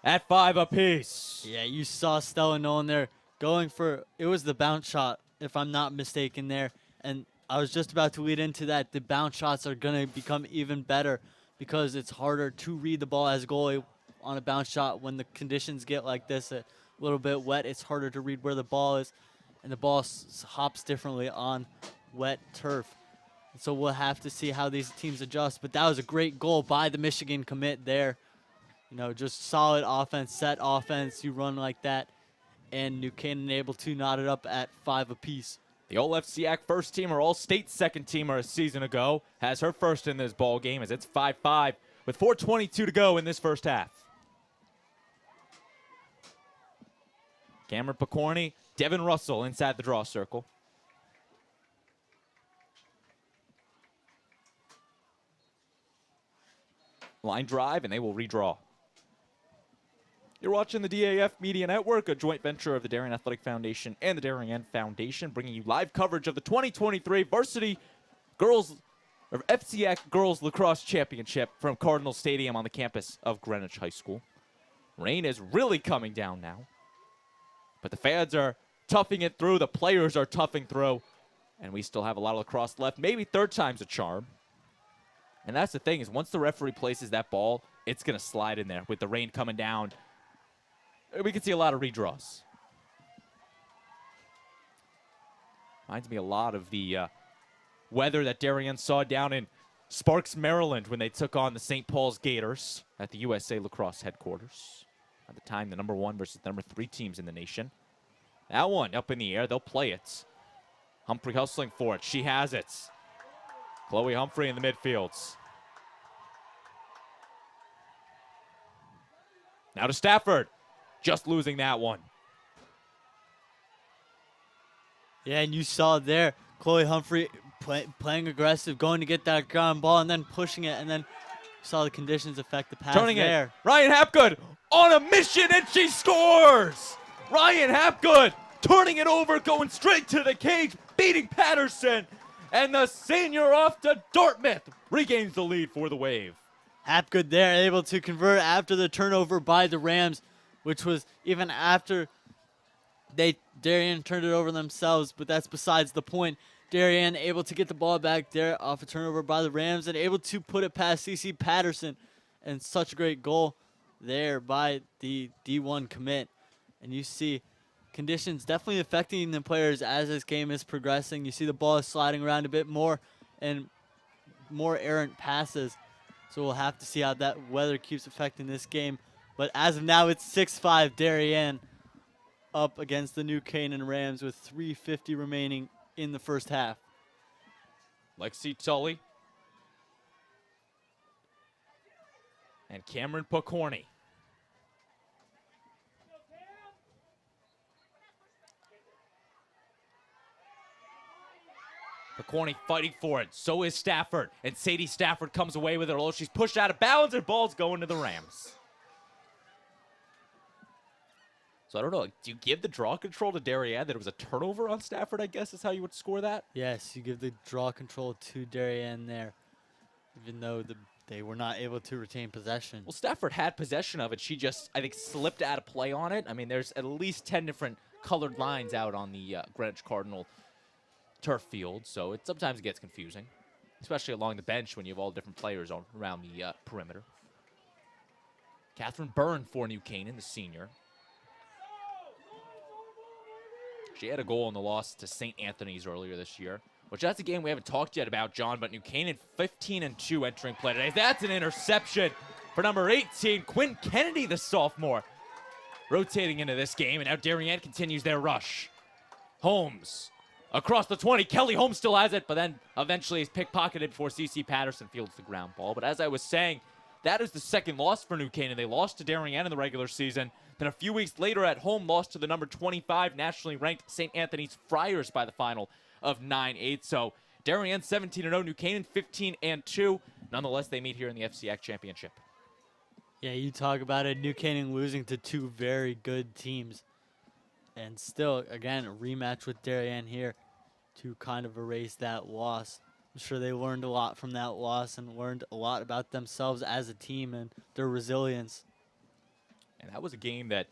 at 5 apiece. Yeah, you saw Stella Nolan there going for, it was the bounce shot, if I'm not mistaken there. And I was just about to lead into that. The bounce shots are going to become even better because it's harder to read the ball as a goalie on a bounce shot. When the conditions get like this, a little bit wet, it's harder to read where the ball is, and the ball hops differently on wet turf. And so we'll have to see how these teams adjust. But that was a great goal by the Michigan commit there. You know, just solid offense, set offense. You run like that, and New Canaan able to knot it up at 5 apiece. The All FCIAC first teamer, All State second teamer a season ago, has her first in this ball game as it's 5-5 with 4:22 to go in this first half. Cameron Picorni, Devin Russell inside the draw circle. Line drive, and they will redraw. You're watching the DAF Media Network, a joint venture of the Darien Athletic Foundation and the Darien Foundation, bringing you live coverage of the 2023 Varsity Girls, or FCIAC Girls Lacrosse Championship from Cardinal Stadium on the campus of Greenwich High School. Rain is really coming down now, but the fans are toughing it through, the players are toughing through, and we still have a lot of lacrosse left. Maybe third time's a charm. And that's the thing, is once the referee places that ball, it's going to slide in there with the rain coming down. We can see a lot of redraws. Reminds me a lot of the weather that Darien saw down in Sparks, Maryland when they took on the St. Paul's Gators at the USA Lacrosse headquarters. At the time, the number 1 versus number 3 teams in the nation. That one up in the air. They'll play it. Humphrey hustling for it. She has it. Chloe Humphrey in the midfields. Now to Stafford. Just losing that one. Yeah, and you saw there, Chloe Humphrey playing aggressive, going to get that ground ball, and then pushing it, and then saw the conditions affect the pass Turning there. it. Ryan Hapgood on a mission, and she scores! Ryan Hapgood turning it over, going straight to the cage, beating Patterson, and the senior off to Dartmouth regains the lead for the Wave. Hapgood there, able to convert after the turnover by the Rams, which was even after Darien turned it over themselves, but that's besides the point. Darien able to get the ball back there off a turnover by the Rams and able to put it past CC Patterson, and such a great goal there by the D1 commit. And you see conditions definitely affecting the players as this game is progressing. You see the ball is sliding around a bit more and more errant passes. So we'll have to see how that weather keeps affecting this game. But as of now, it's 6-5 Darien up against the New Canaan Rams with 3:50 remaining in the first half. Lexi Tully and Cameron Pokorny. Pokorny fighting for it. So is Stafford. And Sadie Stafford comes away with it, although she's pushed out of bounds and ball's going to the Rams. So I don't know. Do you give the draw control to Darien? That it was a turnover on Stafford, I guess is how you would score that? Yes, you give the draw control to Darien there, even though they were not able to retain possession. Well, Stafford had possession of it. She just, I think, slipped out of play on it. I mean, there's at least 10 different colored lines out on the Greenwich Cardinal turf field, so it sometimes gets confusing, especially along the bench when you have all different players around the perimeter. Catherine Byrne for New Canaan, the senior. She had a goal in the loss to St. Anthony's earlier this year, which that's a game we haven't talked yet about, John, but New Canaan 15-2 entering play today. That's an interception for number 18, Quinn Kennedy, the sophomore, rotating into this game, and now Darien continues their rush. Holmes across the 20. Kelly Holmes still has it, but then eventually is pickpocketed before C.C. Patterson fields the ground ball. But as I was saying, that is the second loss for New Canaan. They lost to Darien in the regular season. Then a few weeks later at home, lost to the number 25 nationally ranked St. Anthony's Friars by the final of 9-8. So Darien 17-0, New Canaan 15-2. Nonetheless, they meet here in the FCIAC championship. Yeah, you talk about it. New Canaan losing to two very good teams. And still, again, a rematch with Darien here to kind of erase that loss. I'm sure they learned a lot from that loss and learned a lot about themselves as a team and their resilience. And that was a game that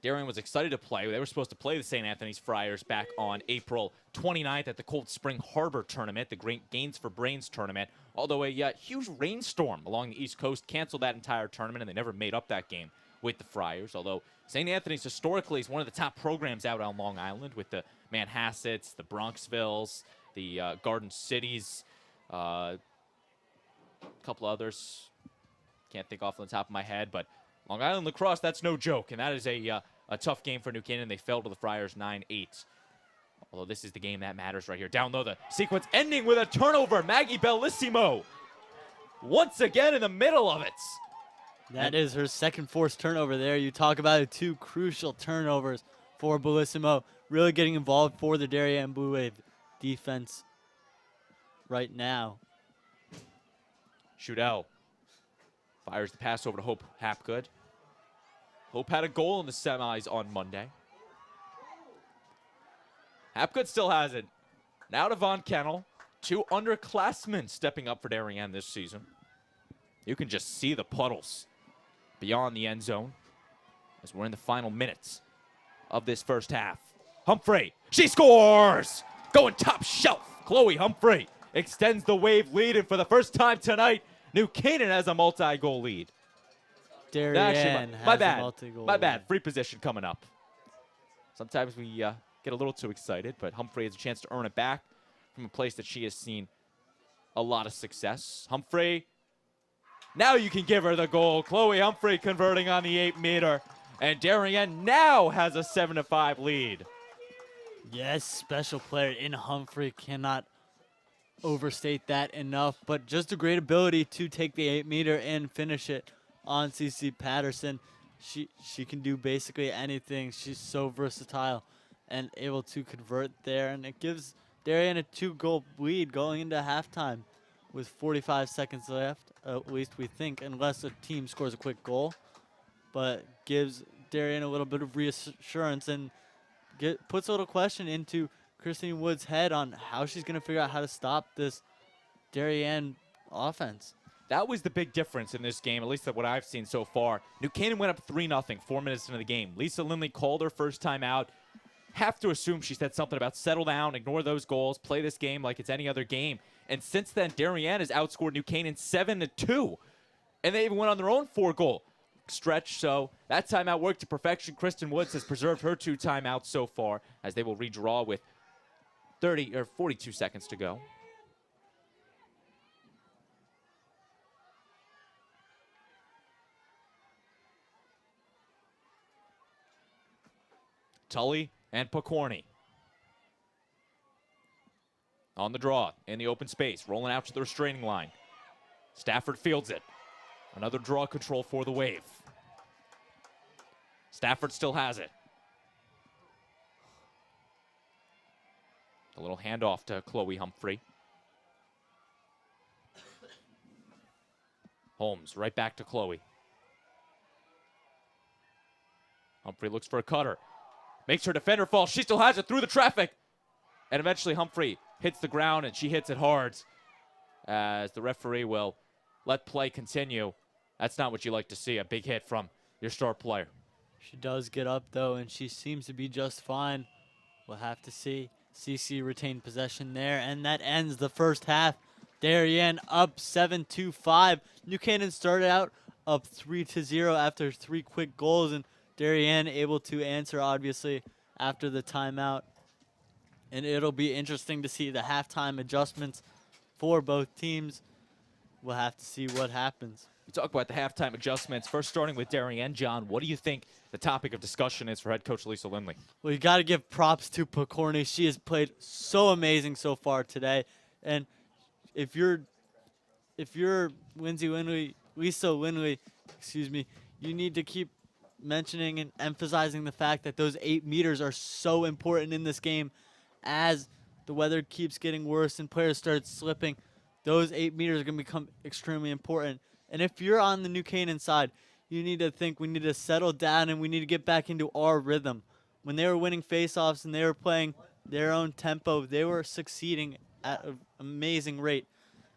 Darien was excited to play. They were supposed to play the St. Anthony's Friars back on April 29th at the Cold Spring Harbor tournament, the Great Gains for Brains tournament. Although a huge rainstorm along the East Coast canceled that entire tournament, and they never made up that game with the Friars. Although St. Anthony's historically is one of the top programs out on Long Island with the Manhassets, the Bronxvilles, the Garden Cities, a couple others. Can't think off the top of my head, but Long Island Lacrosse, that's no joke, and that is a tough game for New Canaan. They fell to the Friars 9-8. Although this is the game that matters right here. Down low, the sequence ending with a turnover. Maggie Bellissimo once again in the middle of it. That is her second forced turnover there. You talk about it, two crucial turnovers for Bellissimo. Really getting involved for the Darien Blue Wave defense right now. Shudell fires the pass over to Hope Hapgood. Hope had a goal in the semis on Monday. Hapgood still has it. Now to Von Kennel. Two underclassmen stepping up for Darien this season. You can just see the puddles beyond the end zone as we're in the final minutes of this first half. Humphrey, she scores! Going top shelf. Chloe Humphrey extends the Wave lead, and for the first time tonight, New Canaan has a multi-goal lead. Darien Actually, has my a bad. multi-goal My bad. lead. Free position coming up. Sometimes we get a little too excited, but Humphrey has a chance to earn it back from a place that she has seen a lot of success. Humphrey, now you can give her the goal. Chloe Humphrey converting on the 8-meter, and Darien now has a 7-5 lead. Yes, special player in Humphrey, cannot overstate that enough, but just a great ability to take the 8-meter and finish it on C.C. Patterson. She can do basically anything. She's so versatile and able to convert there, and it gives Darien a 2-goal lead going into halftime with 45 seconds left, at least we think, unless a team scores a quick goal, but gives Darien a little bit of reassurance and puts a little question into Christine Wood's head on how she's going to figure out how to stop this Darien offense. That was the big difference in this game, at least what I've seen so far. New Canaan went up 3-0, 4 minutes into the game. Lisa Lindley called her first time out. Have to assume she said something about settle down, ignore those goals, play this game like it's any other game. And since then, Darien has outscored New Canaan 7-2. And they even went on their own 4-goal stretch. So that timeout worked to perfection. Kristen Woods has preserved her 2 timeouts so far as they will redraw with 42 seconds to go. Tully and Pokorny. On the draw, in the open space, rolling out to the restraining line. Stafford fields it. Another draw control for the Wave. Stafford still has it. A little handoff to Chloe Humphrey. Holmes right back to Chloe. Humphrey looks for a cutter. Makes her defender fall. She still has it through the traffic. And eventually Humphrey hits the ground, and she hits it hard as the referee will let play continue. That's not what you like to see, a big hit from your star player. She does get up, though, and she seems to be just fine. We'll have to see. CC retained possession there, and that ends the first half. Darien up 7-5. New Canaan started out up 3-0 after 3 quick goals, and Darien able to answer, obviously, after the timeout. And it'll be interesting to see the halftime adjustments for both teams. We'll have to see what happens. We talk about the halftime adjustments. First, starting with Darien, John, what do you think the topic of discussion is for head coach Lisa Lindley? Well, you got to give props to Pokorny. She has played so amazing so far today. And if you're Lisa Lindley, you need to keep mentioning and emphasizing the fact that those 8 meters are so important in this game. As the weather keeps getting worse and players start slipping, those 8 meters are going to become extremely important. And if you're on the New Canaan side, you need to think we need to settle down and we need to get back into our rhythm. When they were winning faceoffs and they were playing their own tempo, they were succeeding at an amazing rate.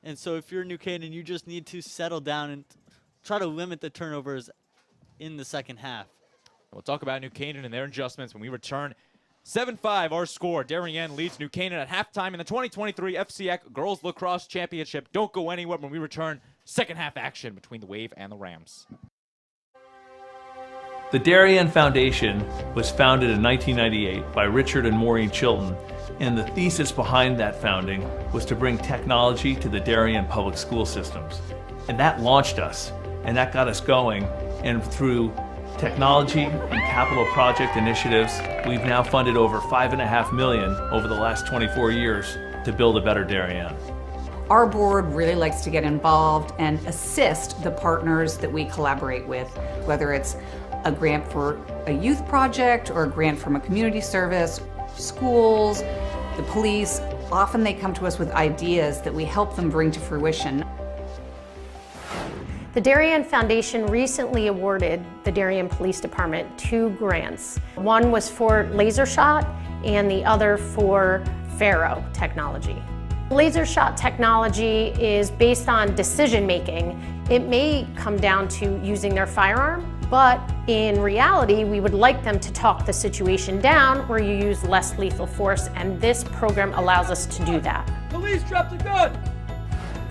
And so if you're New Canaan, you just need to settle down and try to limit the turnovers in the second half. We'll talk about New Canaan and their adjustments when we return. 7-5 our score. Darien leads New Canaan at halftime in the 2023 FCIAC Girls Lacrosse Championship. Don't go anywhere when we return. Second half action between the Wave and the Rams. The Darien Foundation was founded in 1998 by Richard and Maureen Chilton, and the thesis behind that founding was to bring technology to the Darien public school systems. And that launched us, and that got us going, and through technology and capital project initiatives, we've now funded over $5.5 million over the last 24 years to build a better Darien. Our board really likes to get involved and assist the partners that we collaborate with, whether it's a grant for a youth project or a grant from a community service, schools, the police. Often they come to us with ideas that we help them bring to fruition. The Darien Foundation recently awarded the Darien Police Department 2 grants. One was for laser shot and the other for Faro technology. Laser shot technology is based on decision making. It may come down to using their firearm, but in reality, we would like them to talk the situation down where you use less lethal force, and this program allows us to do that. Police dropped a gun!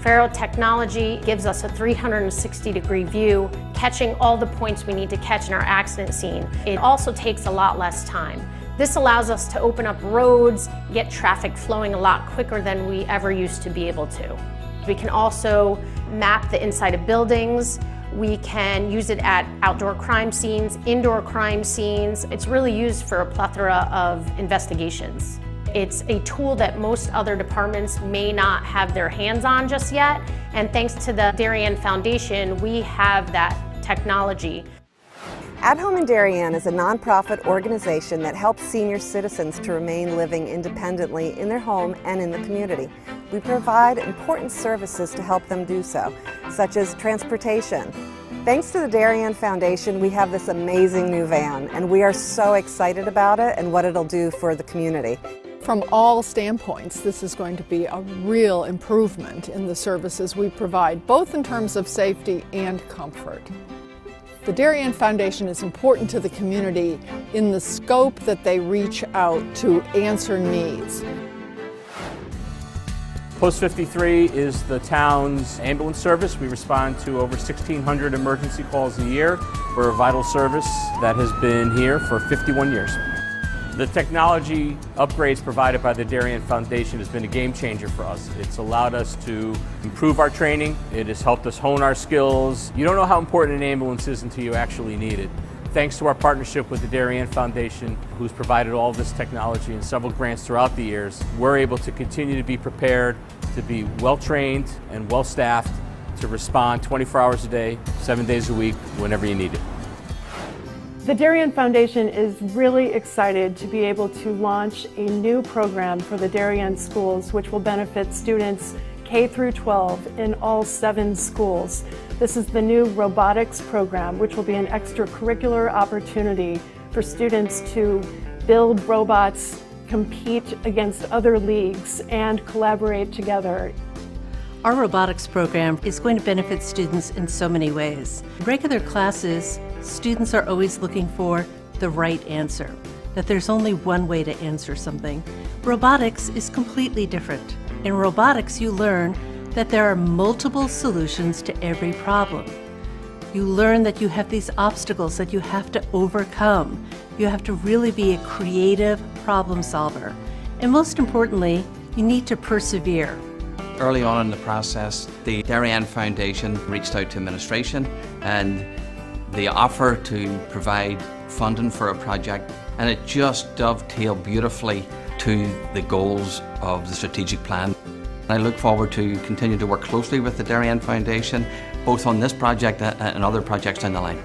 Faro technology gives us a 360-degree view, catching all the points we need to catch in our accident scene. It also takes a lot less time. This allows us to open up roads, get traffic flowing a lot quicker than we ever used to be able to. We can also map the inside of buildings. We can use it at outdoor crime scenes, indoor crime scenes. It's really used for a plethora of investigations. It's a tool that most other departments may not have their hands on just yet, and thanks to the Darien Foundation, we have that technology. At Home in Darien is a nonprofit organization that helps senior citizens to remain living independently in their home and in the community. We provide important services to help them do so, such as transportation. Thanks to the Darien Foundation, we have this amazing new van, and we are so excited about it and what it'll do for the community. From all standpoints, this is going to be a real improvement in the services we provide, both in terms of safety and comfort. The Darien Foundation is important to the community in the scope that they reach out to answer needs. Post 53 is the town's ambulance service. We respond to over 1,600 emergency calls a year. We're a vital service that has been here for 51 years. The technology upgrades provided by the Darien Foundation has been a game changer for us. It's allowed us to improve our training. It has helped us hone our skills. You don't know how important an ambulance is until you actually need it. Thanks to our partnership with the Darien Foundation, who's provided all this technology and several grants throughout the years, we're able to continue to be prepared, to be well-trained and well-staffed, to respond 24 hours a day, 7 days a week, whenever you need it. The Darien Foundation is really excited to be able to launch a new program for the Darien schools, which will benefit students K through 12 in all 7 schools. This is the new robotics program, which will be an extracurricular opportunity for students to build robots, compete against other leagues, and collaborate together. Our robotics program is going to benefit students in so many ways. In regular classes, students are always looking for the right answer, that there's only one way to answer something. Robotics is completely different. In robotics, you learn that there are multiple solutions to every problem. You learn that you have these obstacles that you have to overcome. You have to really be a creative problem solver. And most importantly, you need to persevere. Early on in the process, the Darien Foundation reached out to administration and the offer to provide funding for a project, and it just dovetailed beautifully to the goals of the strategic plan. I look forward to continue to work closely with the Darien Foundation, both on this project and other projects down the line.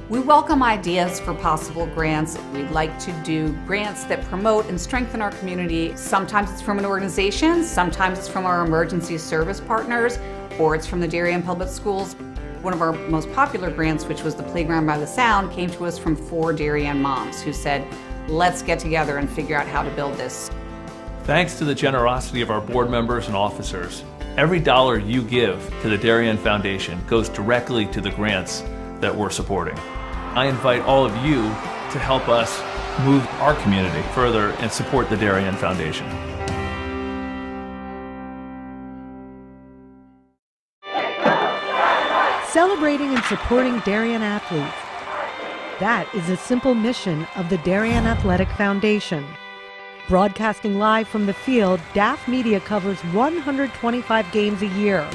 We welcome ideas for possible grants. We'd like to do grants that promote and strengthen our community. Sometimes it's from an organization, sometimes it's from our emergency service partners, or it's from the Darien Public Schools. One of our most popular grants, which was the Playground by the Sound, came to us from 4 Darien moms who said, let's get together and figure out how to build this. Thanks to the generosity of our board members and officers, every dollar you give to the Darien Foundation goes directly to the grants that we're supporting. I invite all of you to help us move our community further and support the Darien Foundation. Celebrating and supporting Darien athletes. That is a simple mission of the Darien Athletic Foundation. Broadcasting live from the field, DAF Media covers 125 games a year.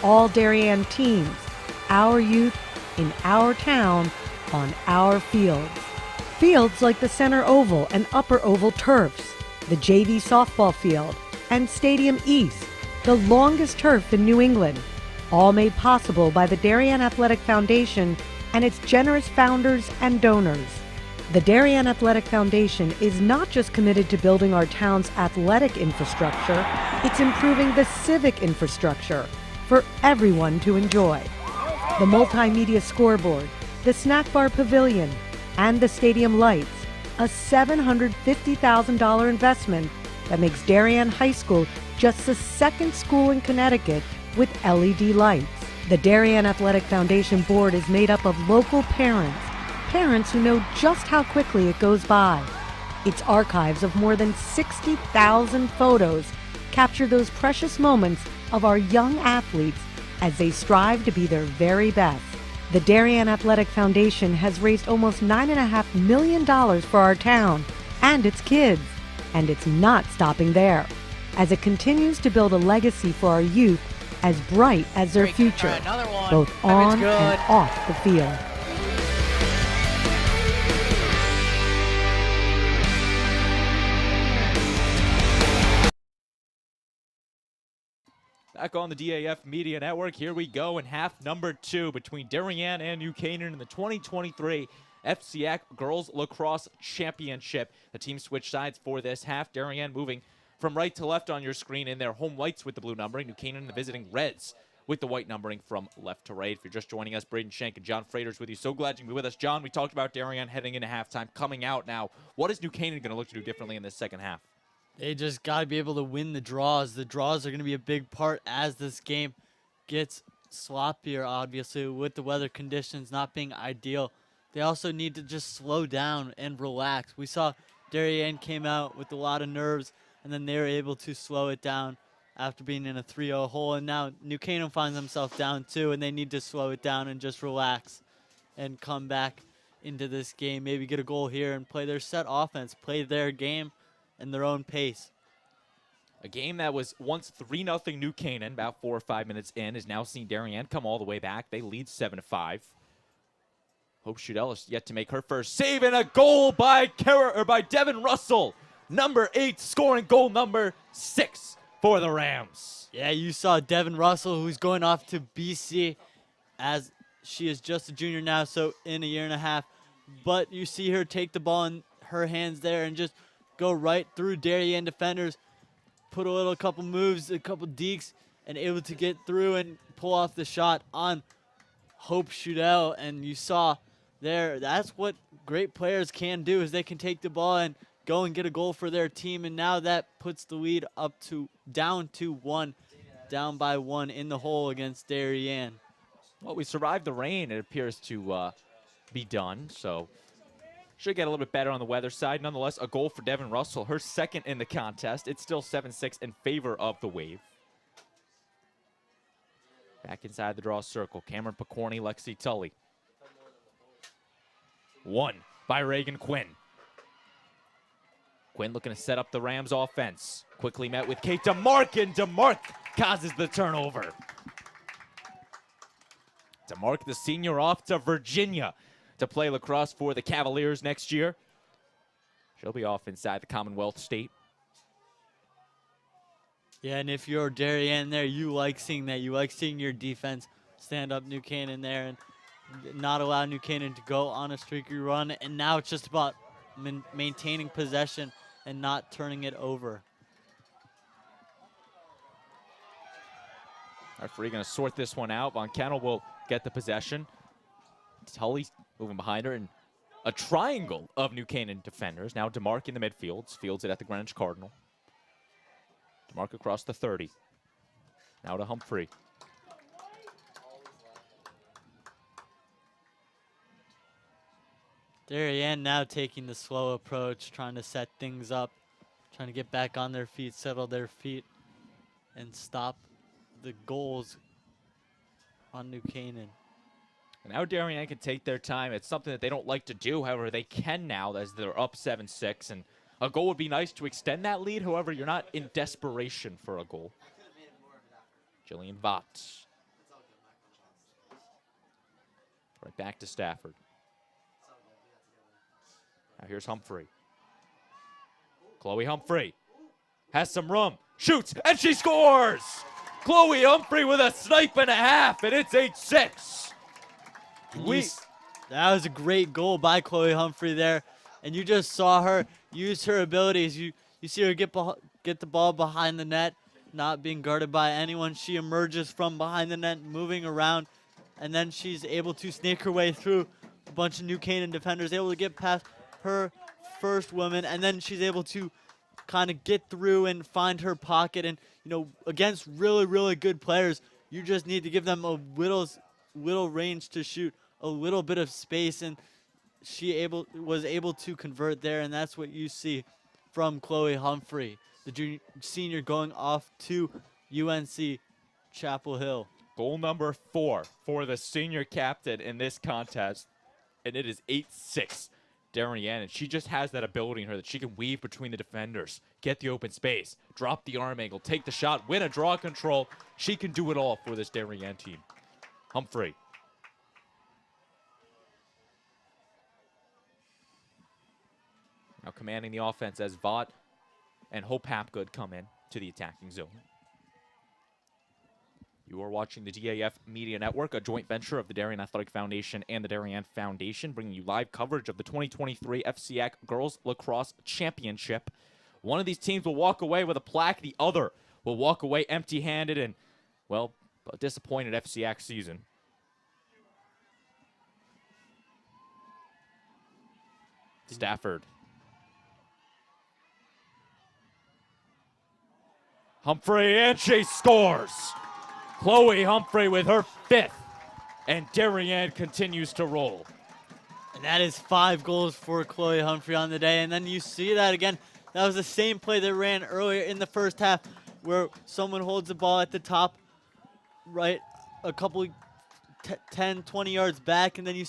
All Darien teams, our youth, in our town, on our fields. Fields like the Center Oval and Upper Oval turfs, the JV softball field, and Stadium East, the longest turf in New England, all made possible by the Darien Athletic Foundation and its generous founders and donors. The Darien Athletic Foundation is not just committed to building our town's athletic infrastructure, it's improving the civic infrastructure for everyone to enjoy. The multimedia scoreboard, the snack bar pavilion, and the stadium lights, a $750,000 investment that makes Darien High School just the second school in Connecticut with LED lights. The Darien Athletic Foundation board is made up of local parents who know just how quickly it goes by. Its archives of more than 60,000 photos capture those precious moments of our young athletes as they strive to be their very best. The Darien Athletic Foundation has raised almost $9.5 million for our town and its kids, and it's not stopping there, as it continues to build a legacy for our youth as bright as their future, both on and off the field. Back on the DAF Media Network, here we go in half number 2 between Darien and New Canaan in the 2023 FCIAC Girls Lacrosse Championship. The team switched sides for this half. Darien moving from right to left on your screen in their home whites with the blue numbering. New Canaan the visiting Reds with the white numbering from left to right. If you're just joining us, Braden Shank and John Fraters with you. So glad you can be with us. John, we talked about Darien heading into halftime, coming out now. What is New Canaan going to look to do differently in this second half? They just got to be able to win the draws. The draws are going to be a big part as this game gets sloppier, obviously, with the weather conditions not being ideal. They also need to just slow down and relax. We saw Darien came out with a lot of nerves, and then they were able to slow it down after being in a 3-0 hole. And now New Canaan finds themselves down 2, and they need to slow it down and just relax and come back into this game. Maybe get a goal here and play their set offense, play their game in their own pace. A game that was once 3-0 New Canaan, about 4 or 5 minutes in, is now seeing Darien come all the way back. They lead 7-5. Hope Shudell is yet to make her first save, and a goal by Devin Russell. Number 8, scoring goal number 6 for the Rams. Yeah, you saw Devin Russell, who's going off to BC as she is just a junior now, so in a year and a half. But you see her take the ball in her hands there and just go right through Darien defenders, put a couple moves, a couple dekes, and able to get through and pull off the shot on Hope Shudell. And you saw there, that's what great players can do, is they can take the ball and go and get a goal for their team. And now that puts the lead down by 1 in the hole against Darien. Well, we survived the rain. It appears to be done, so should get a little bit better on the weather side. Nonetheless, a goal for Devin Russell, her second in the contest. It's still 7-6 in favor of the Wave. Back inside the draw circle, Cameron Picorni, Lexi Tully. 1 by Reagan Quinn. Quinn looking to set up the Rams offense. Quickly met with Kate DeMark, and DeMark causes the turnover. DeMark, the senior, off to Virginia to play lacrosse for the Cavaliers next year. She'll be off inside the Commonwealth State. Yeah, and if you're Darien there, you like seeing that. You like seeing your defense stand up New Canaan there and not allow New Canaan to go on a streaky run. And now it's just about maintaining possession and not turning it over. Referee going to sort this one out. Von Kennel will get the possession. Tully moving behind her, and a triangle of New Canaan defenders. Now DeMark in the midfield. Fields it at the Greenwich Cardinal. DeMark across the 30. Now to Humphrey. Darien now taking the slow approach, trying to set things up, trying to get back on their feet, settle their feet, and stop the goals on New Canaan. And now Darien can take their time. It's something that they don't like to do. However, they can now as they're up 7-6. And a goal would be nice to extend that lead. However, you're not in desperation for a goal. Jillian Vott. Right back to Stafford. Now here's Humphrey. Chloe Humphrey has some room. Shoots, and she scores! Chloe Humphrey with a snipe and a half, and it's 8-6. That was a great goal by Chloe Humphrey there. And you just saw her use her abilities. You see her get the ball behind the net, not being guarded by anyone. She emerges from behind the net, moving around, and then she's able to sneak her way through a bunch of New Canaan defenders, able to get past her first woman, and then she's able to kind of get through and find her pocket. And, you know, against really, really good players, you just need to give them a little range to shoot, a little bit of space, and she was able to convert there, and that's what you see from Chloe Humphrey, the senior going off to UNC Chapel Hill. Goal number 4 for the senior captain in this contest, and it is 8-6. Darien, and she just has that ability in her that she can weave between the defenders, get the open space, drop the arm angle, take the shot, win a draw control. She can do it all for this Darien team. Humphrey. Now commanding the offense as Vaught and Hope Hapgood come in to the attacking zone. You are watching the DAF Media Network, a joint venture of the Darien Athletic Foundation and the Darien Foundation, bringing you live coverage of the 2023 FCIAC Girls Lacrosse Championship. One of these teams will walk away with a plaque. The other will walk away empty-handed and, well, a disappointed FCIAC season. Stafford. Humphrey, and she scores! Chloe Humphrey with her 5th, and Darien continues to roll. And that is 5 goals for Chloe Humphrey on the day. And then you see that again. That was the same play that ran earlier in the first half where someone holds the ball at the top, right, a couple 10, 20 yards back, and then you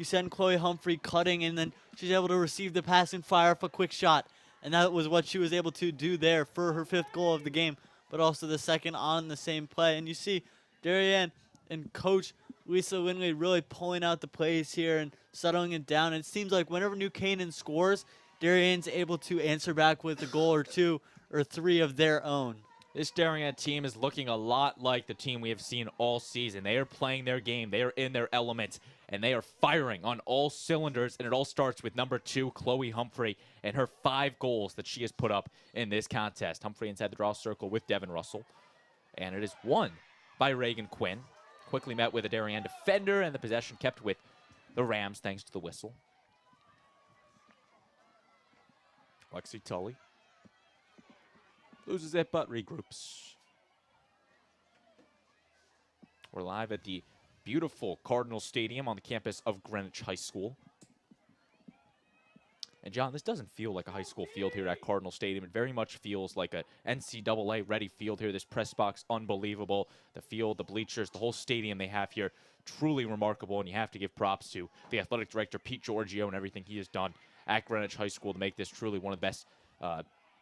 send Chloe Humphrey cutting, and then she's able to receive the pass and fire up a quick shot. And that was what she was able to do there for her 5th goal of the game, but also the second on the same play. And you see Darien and Coach Lisa Lindley really pulling out the plays here and settling it down. And it seems like whenever New Canaan scores, Darien's able to answer back with a goal or two or three of their own. This Darien team is looking a lot like the team we have seen all season. They are playing their game. They are in their element, and they are firing on all cylinders, and it all starts with number 2, Chloe Humphrey, and her 5 goals that she has put up in this contest. Humphrey inside the draw circle with Devin Russell, and it is won by Reagan Quinn. Quickly met with a Darien defender, and the possession kept with the Rams thanks to the whistle. Lexi Tully loses it, but regroups. We're live at the beautiful Cardinal Stadium on the campus of Greenwich High School. And John, this doesn't feel like a high school field here at Cardinal Stadium. It very much feels like a NCAA ready field here. This press box, unbelievable. The field, the bleachers, the whole stadium they have here, truly remarkable. And you have to give props to the athletic director, Pete Giorgio, and everything he has done at Greenwich High School to make this truly one of the best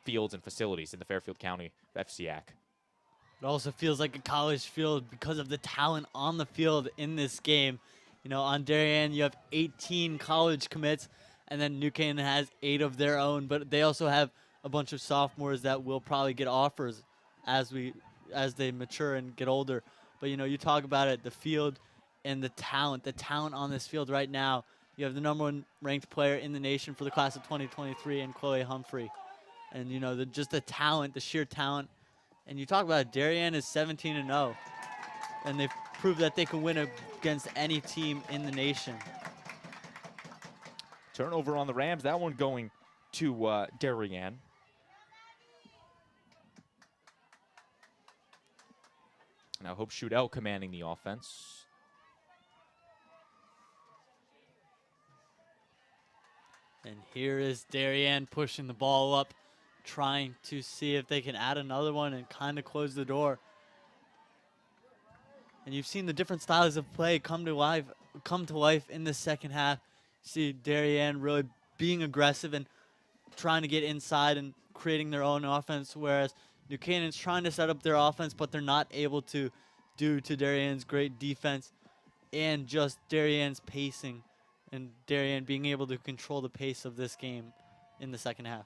fields and facilities in the Fairfield County FCIAC. It also feels like a college field because of the talent on the field in this game. You know, on Darien, you have 18 college commits, and then New Canaan has 8 of their own, but they also have a bunch of sophomores that will probably get offers as they mature and get older. But, you know, you talk about it, the field and the talent on this field right now. You have the #1 ranked player in the nation for the class of 2023 in Chloe Humphrey. And, you know, just the talent, the sheer talent. And you talk about it, Darien is 17-0. And they've proved that they can win against any team in the nation. Turnover on the Rams, that one going to Darien. Now Hope Shudell commanding the offense. And here is Darien pushing the ball up, trying to see if they can add another one and kind of close the door. And you've seen the different styles of play come to life in the second half. You see Darien really being aggressive and trying to get inside and creating their own offense, whereas New Canaan's trying to set up their offense, but they're not able to due to Darien's great defense and just Darien's pacing and Darien being able to control the pace of this game in the second half.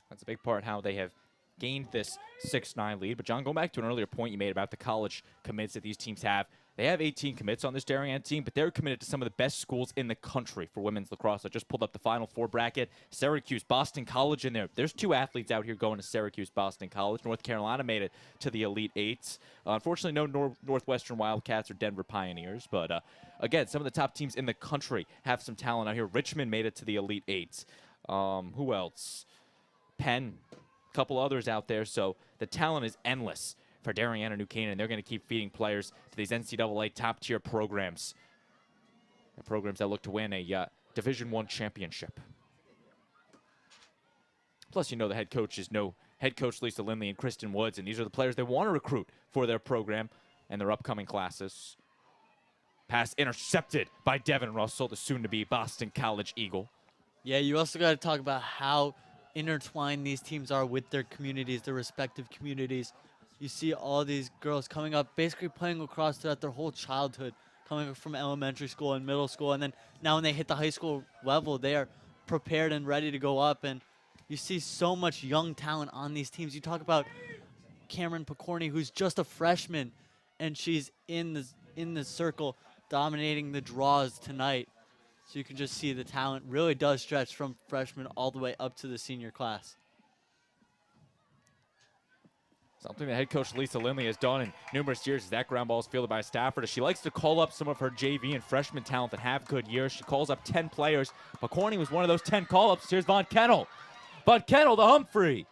That's a big part how they have gained this 6-9 lead. But, John, going back to an earlier point you made about the college commits that these teams have, they have 18 commits on this Darien team, but they're committed to some of the best schools in the country for women's lacrosse. I just pulled up the Final Four bracket. Syracuse, Boston College in there. There's 2 athletes out here going to Syracuse, Boston College. North Carolina made it to the Elite Eights. Unfortunately, no Northwestern Wildcats or Denver Pioneers. But, again, some of the top teams in the country have some talent out here. Richmond made it to the Elite Eights. Who else? Penn, a couple others out there. So the talent is endless for Darien and New Canaan. They're going to keep feeding players to these NCAA top-tier programs. Programs that look to win a Division I championship. Plus, you know, the head coaches know head coach Lisa Lindley and Kristen Woods, and these are the players they want to recruit for their program and their upcoming classes. Pass intercepted by Devin Russell, the soon-to-be Boston College Eagle. Yeah, you also got to talk about how intertwined these teams are with their communities, their respective communities. You see all these girls coming up, basically playing lacrosse throughout their whole childhood, coming up from elementary school and middle school, and then now when they hit the high school level, they are prepared and ready to go up, and you see so much young talent on these teams. You talk about Cameron Picorni, who's just a freshman, and she's in the circle dominating the draws tonight. So you can just see the talent really does stretch from freshman all the way up to the senior class. Something that head coach Lisa Lindley has done in numerous years is that ground ball is fielded by Stafford. She likes to call up some of her JV and freshman talent that have good years. She calls up 10 players. Picorni was one of those 10 call-ups. Here's Von Kennel. Von Kennel to Humphrey.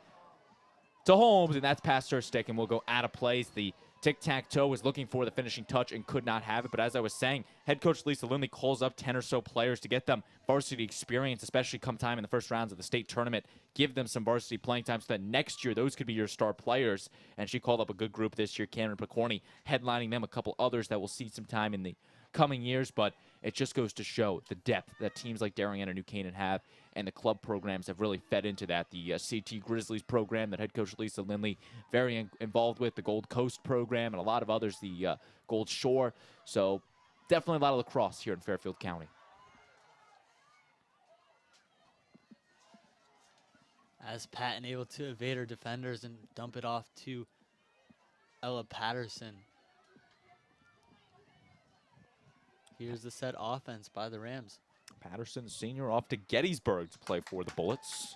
To Holmes, and that's past her stick, and we'll go out of plays. The tic-tac-toe was looking for the finishing touch and could not have it. But as I was saying, head coach Lisa Lindley calls up 10 or so players to get them varsity experience, especially come time in the first rounds of the state tournament. Give them some varsity playing time so that next year those could be your star players. And she called up a good group this year, Cameron Picorni headlining them, a couple others that will see some time in the coming years. But it just goes to show the depth that teams like Darien and New Canaan have, and the club programs have really fed into that. The CT Grizzlies program that head coach Lisa Lindley very involved with, the Gold Coast program, and a lot of others, the Gold Shore. So definitely a lot of lacrosse here in Fairfield County. As Patton able to evade her defenders and dump it off to Ella Patterson. Here's the set offense by the Rams. Patterson, senior, off to Gettysburg to play for the Bullets.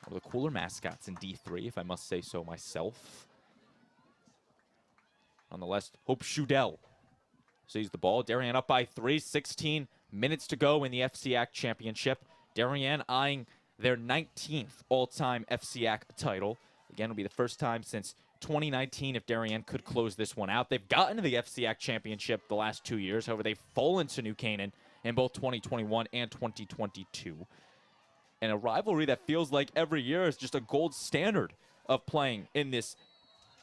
One of the cooler mascots in D3, if I must say so myself. Nonetheless, Hope Shudell sees the ball. Darien up by 3, 16 minutes to go in the FCIAC championship. Darien eyeing their 19th all-time FCIAC title. Again, it'll be the first time since 2019 if Darien could close this one out. They've gotten to the FCIAC championship the last 2 years. However, they've fallen to New Canaan in both 2021 and 2022. And a rivalry that feels like every year is just a gold standard of playing in this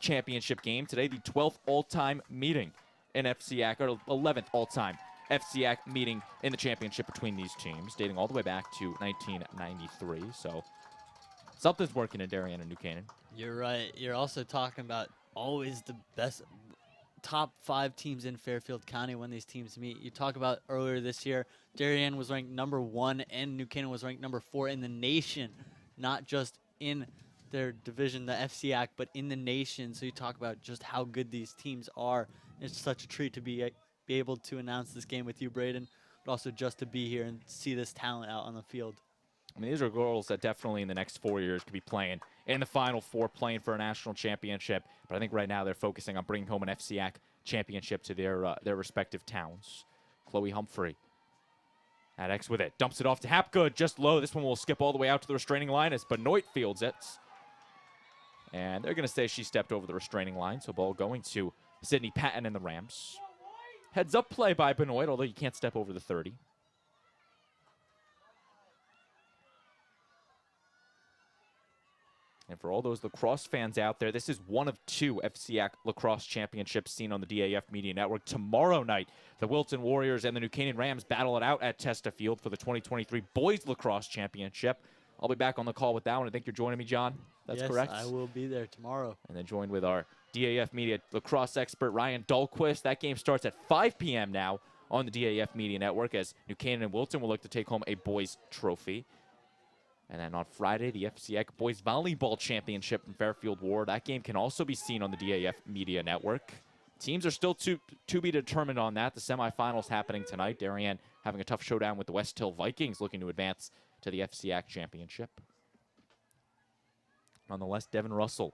championship game. Today, the 12th all-time meeting in FCIAC, or 11th all-time FCIAC meeting in the championship between these teams, dating all the way back to 1993. So something's working in Darien and New Canaan. You're right. You're also talking about always the best top 5 teams in Fairfield County when these teams meet. You talk about earlier this year, Darien was ranked number 1 and New Canaan was ranked number 4 in the nation, not just in their division, the FCIAC, but in the nation. So you talk about just how good these teams are. It's such a treat to be able to announce this game with you, Braden, but also just to be here and see this talent out on the field. I mean, these are girls that definitely in the next 4 years could be playing in the Final Four, playing for a national championship. But I think right now they're focusing on bringing home an FCIAC championship to their respective towns. Chloe Humphrey at X with it. Dumps it off to Hapgood, just low. This one will skip all the way out to the restraining line as Benoit fields it. And they're going to say she stepped over the restraining line, so ball going to Sydney Patton and the Rams. Heads up play by Benoit, although you can't step over the 30. And for all those lacrosse fans out there, this is one of 2 FCIAC lacrosse championships seen on the DAF Media Network. Tomorrow night, the Wilton Warriors and the New Canaan Rams battle it out at Testa Field for the 2023 Boys Lacrosse Championship. I'll be back on the call with that one. I think you're joining me, John. That's correct? Yes, I will be there tomorrow. And then joined with our DAF Media lacrosse expert, Ryan Dahlquist. That game starts at 5 p.m. now on the DAF Media Network as New Canaan and Wilton will look to take home a boys trophy. And then on Friday, the FCIAC Boys Volleyball Championship in Fairfield Ward. That game can also be seen on the DAF Media Network. Teams are still to be determined on that. The semifinals happening tonight. Darien having a tough showdown with the West Hill Vikings, looking to advance to the FCIAC Championship. Nonetheless, Devin Russell.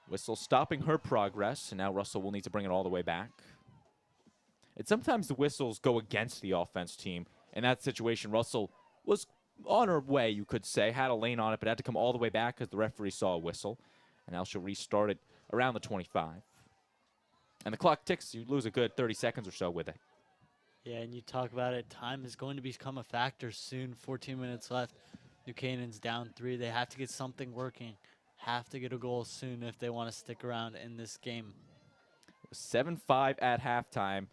Whistle stopping her progress, and now Russell will need to bring it all the way back. And sometimes the whistles go against the offense team. In that situation, Russell was on her way, you could say, had a lane on it, but had to come all the way back because the referee saw a whistle. And now she'll restart it around the 25. And the clock ticks. You lose a good 30 seconds or so with it. Yeah, and you talk about it. Time is going to become a factor soon. 14 minutes left. New Canaan's down 3. They have to get something working. Have to get a goal soon if they want to stick around in this game. 7-5 at halftime.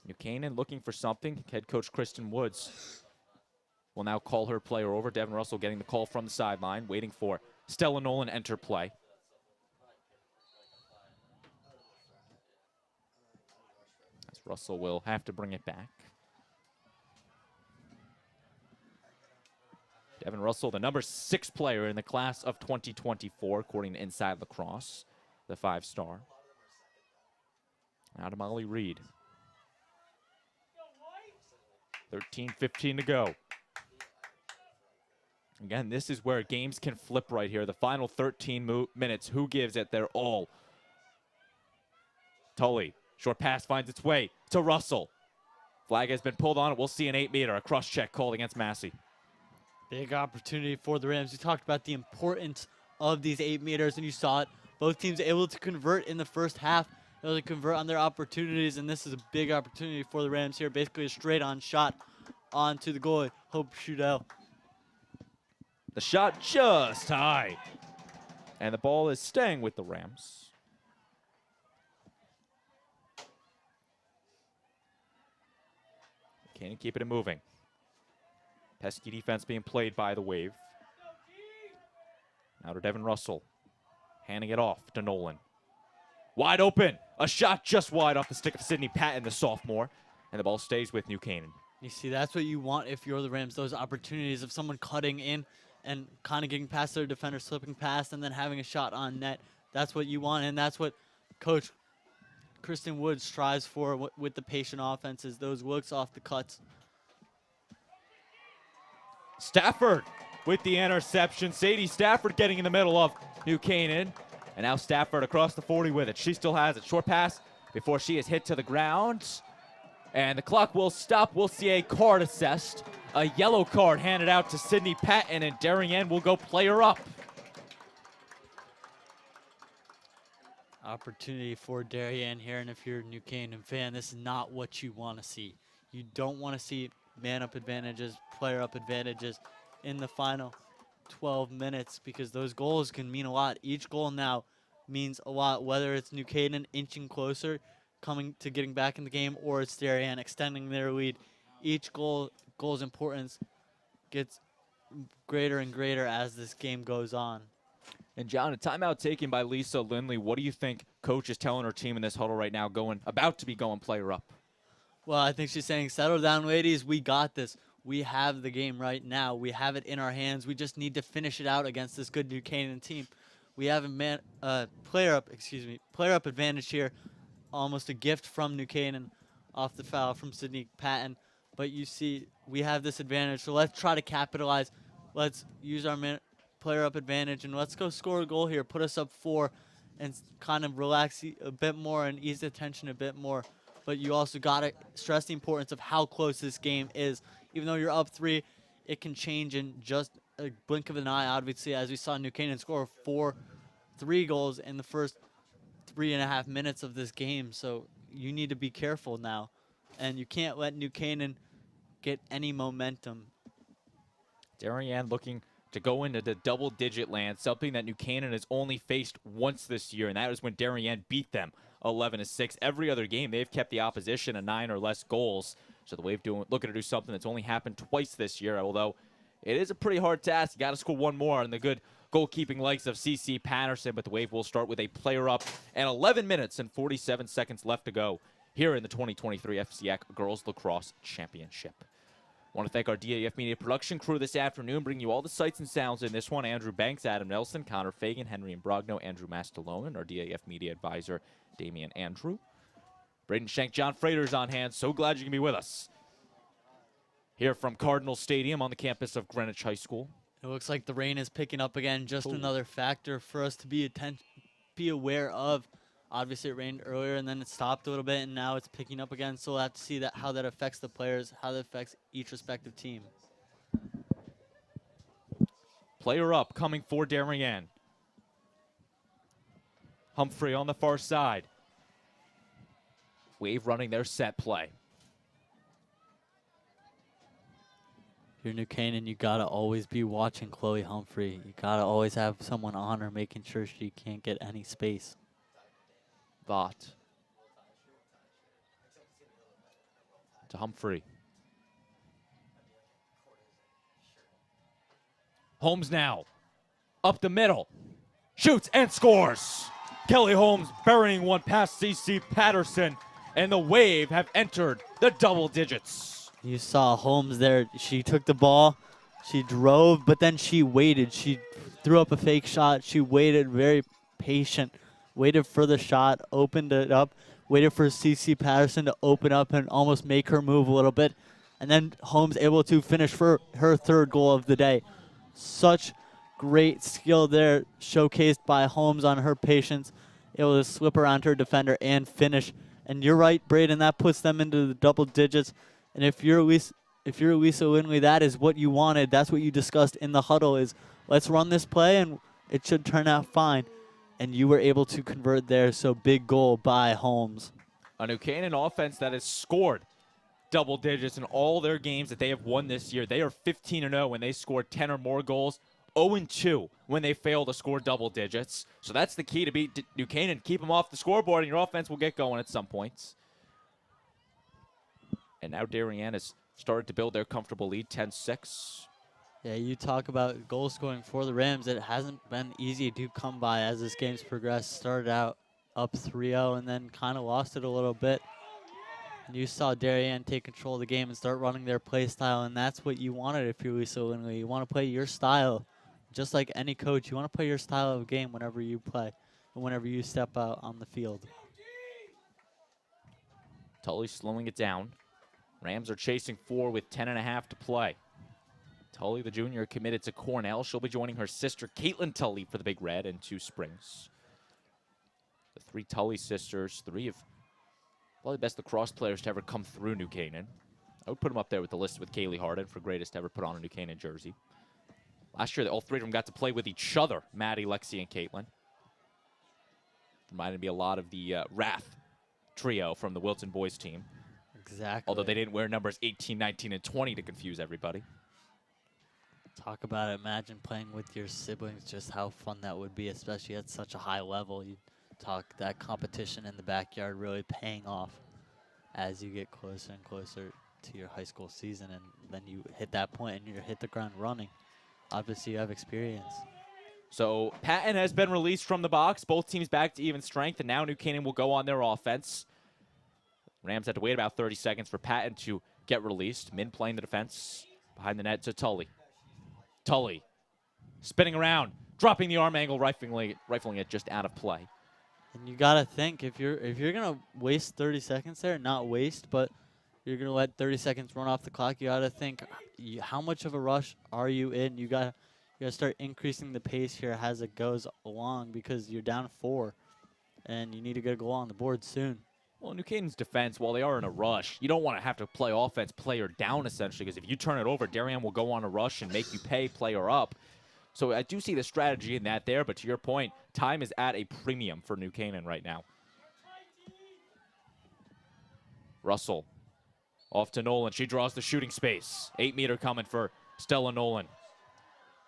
New Canaan looking for something. Head coach Kristen Woods will now call her player over. Devin Russell getting the call from the sideline, waiting for Stella Nolan to enter play. As Russell will have to bring it back. Devin Russell, the number 6 player in the class of 2024, according to Inside Lacrosse, the 5-star. Now to Molly Reed. 13-15 to go. Again, this is where games can flip right here. The final 13 minutes, who gives it their all? Tully, short pass finds its way to Russell. Flag has been pulled on it. We'll see an 8-meter, a cross check called against Massey. Big opportunity for the Rams. You talked about the importance of these 8 meters, and you saw it. Both teams able to convert in the first half, able to convert on their opportunities, and this is a big opportunity for the Rams here. Basically a straight-on shot onto the goalie, Hope Shudell. The shot just high. And the ball is staying with the Rams. Can't keep it moving. Pesky defense being played by the Wave. Now to Devin Russell. Handing it off to Nolan. Wide open. A shot just wide off the stick of Sydney Patton, the sophomore. And the ball stays with New Canaan. You see, that's what you want if you're the Rams, those opportunities of someone cutting in and kind of getting past their defender, slipping past, and then having a shot on net. That's what you want, and that's what Coach Kristen Wood strives for with the patient offenses, those looks off the cuts. Stafford with the interception. Sadie Stafford getting in the middle of New Canaan. And now Stafford across the 40 with it. She still has it. Short pass before she is hit to the ground. And the clock will stop. We'll see a card assessed. A yellow card handed out to Sydney Patton, and Darien will go player up. Opportunity for Darien here, and if you're a New Canaan fan, this is not what you want to see. You don't want to see man-up advantages, player-up advantages in the final 12 minutes because those goals can mean a lot. Each goal now means a lot, whether it's New Canaan inching closer, coming to getting back in the game, or it's Darien extending their lead. Each goal's importance gets greater and greater as this game goes on. And John, a timeout taken by Lisa Lindley. What do you think Coach is telling her team in this huddle right now, about to be going player up? Well, I think she's saying, settle down, ladies. We got this. We have the game right now. We have it in our hands. We just need to finish it out against this good New Canaan team. We have a player up advantage here. Almost a gift from New Canaan off the foul from Sydney Patton. But you see, we have this advantage. So let's try to capitalize. Let's use our player up advantage, and let's go score a goal here. Put us up 4 and kind of relax a bit more and ease the tension a bit more. But you also got to stress the importance of how close this game is. Even though you're up 3, it can change in just a blink of an eye, obviously, as we saw New Canaan score 3 goals in the first 3.5 minutes of this game. So you need to be careful now. And you can't let New Canaan get any momentum. Darien looking to go into the double-digit land, something that New Canaan has only faced once this year, and that was when Darien beat them 11-6. Every other game, they've kept the opposition to 9 or less goals. So the Wave looking to do something that's only happened twice this year, although it is a pretty hard task. You got to score 1 more on the good goalkeeping legs of CC Patterson, but the Wave will start with a player up and 11 minutes and 47 seconds left to go here in the 2023 FCIAC Girls Lacrosse Championship. I want to thank our DAF Media production crew this afternoon, bringing you all the sights and sounds in this one. Andrew Banks, Adam Nelson, Connor Fagan, Henry Imbrogno, Andrew Mastalone, and our DAF Media advisor, Damian Andrew. Braden Schenk, John Frater's on hand. So glad you can be with us here from Cardinal Stadium on the campus of Greenwich High School. It looks like the rain is picking up again. Just another factor for us to be aware of. Obviously, it rained earlier, and then it stopped a little bit, and now it's picking up again. So we'll have to see how that affects the players, how that affects each respective team. Player up, coming for Darien. Humphrey on the far side. Wave running their set play. If you're New Canaan, you got to always be watching Chloe Humphrey. You got to always have someone on her, making sure she can't get any space. Vaught to Humphrey. Holmes now up the middle, shoots and scores. Kelly Holmes burying one past CC Patterson, and the Wave have entered the double digits. You saw Holmes there. She took the ball, she drove, but then she waited. She threw up a fake shot. She waited, very patient. Waited for the shot, opened it up, waited for CC Patterson to open up and almost make her move a little bit. And then Holmes able to finish for her 3rd goal of the day. Such great skill there, showcased by Holmes on her patience, able to slip around her defender and finish. And you're right, Braden, that puts them into the double digits. And if you're Lisa Lindley, that is what you wanted. That's what you discussed in the huddle is, let's run this play and it should turn out fine. And you were able to convert there, so big goal by Holmes. A New Canaan offense that has scored double digits in all their games that they have won this year. They are 15-0 when they score 10 or more goals, 0-2 when they fail to score double digits. So that's the key to beat New Canaan. Keep them off the scoreboard, and your offense will get going at some points. And now Darien has started to build their comfortable lead, 10-6. Yeah, you talk about goal scoring for the Rams. It hasn't been easy to come by as this game's progressed. Started out up 3-0 and then kind of lost it a little bit. And you saw Darien take control of the game and start running their play style, and that's what you wanted if you're Lisa Langley. You want to play your style. Just like any coach, you want to play your style of game whenever you play and whenever you step out on the field. Tully slowing it down. Rams are chasing 4 with 10.5 to play. Tully, the junior, committed to Cornell. She'll be joining her sister, Caitlin Tully, for the Big Red in 2 Springs. The 3 Tully sisters, 3 of probably the best lacrosse players to ever come through New Canaan. I would put them up there with the list with Kaylee Harden for greatest to ever put on a New Canaan jersey. Last year, all 3 of them got to play with each other, Maddie, Lexi, and Caitlin. Reminded me a lot of the Wrath trio from the Wilton boys team. Exactly. Although they didn't wear numbers 18, 19, and 20 to confuse everybody. Talk about it. Imagine playing with your siblings, just how fun that would be, especially at such a high level. You talk that competition in the backyard really paying off as you get closer and closer to your high school season, and then you hit that point and you hit the ground running. Obviously, you have experience. So Patton has been released from the box. Both teams back to even strength, and now New Canaan will go on their offense. Rams had to wait about 30 seconds for Patton to get released. Min playing the defense behind the net to Tully. Tully spinning around, dropping the arm angle, rifling it just out of play. And you gotta think, if you're gonna waste 30 seconds there, not waste, but you're gonna let 30 seconds run off the clock, you gotta think, how much of a rush are you in? You gotta start increasing the pace here as it goes along, because you're down 4, and you need to get a goal on the board soon. Well, New Canaan's defense, while they are in a rush, you don't want to have to play offense, player down, essentially, because if you turn it over, Darien will go on a rush and make you pay player up. So I do see the strategy in that there, but to your point, time is at a premium for New Canaan right now. Russell off to Nolan. She draws the shooting space. 8-meter coming for Stella Nolan.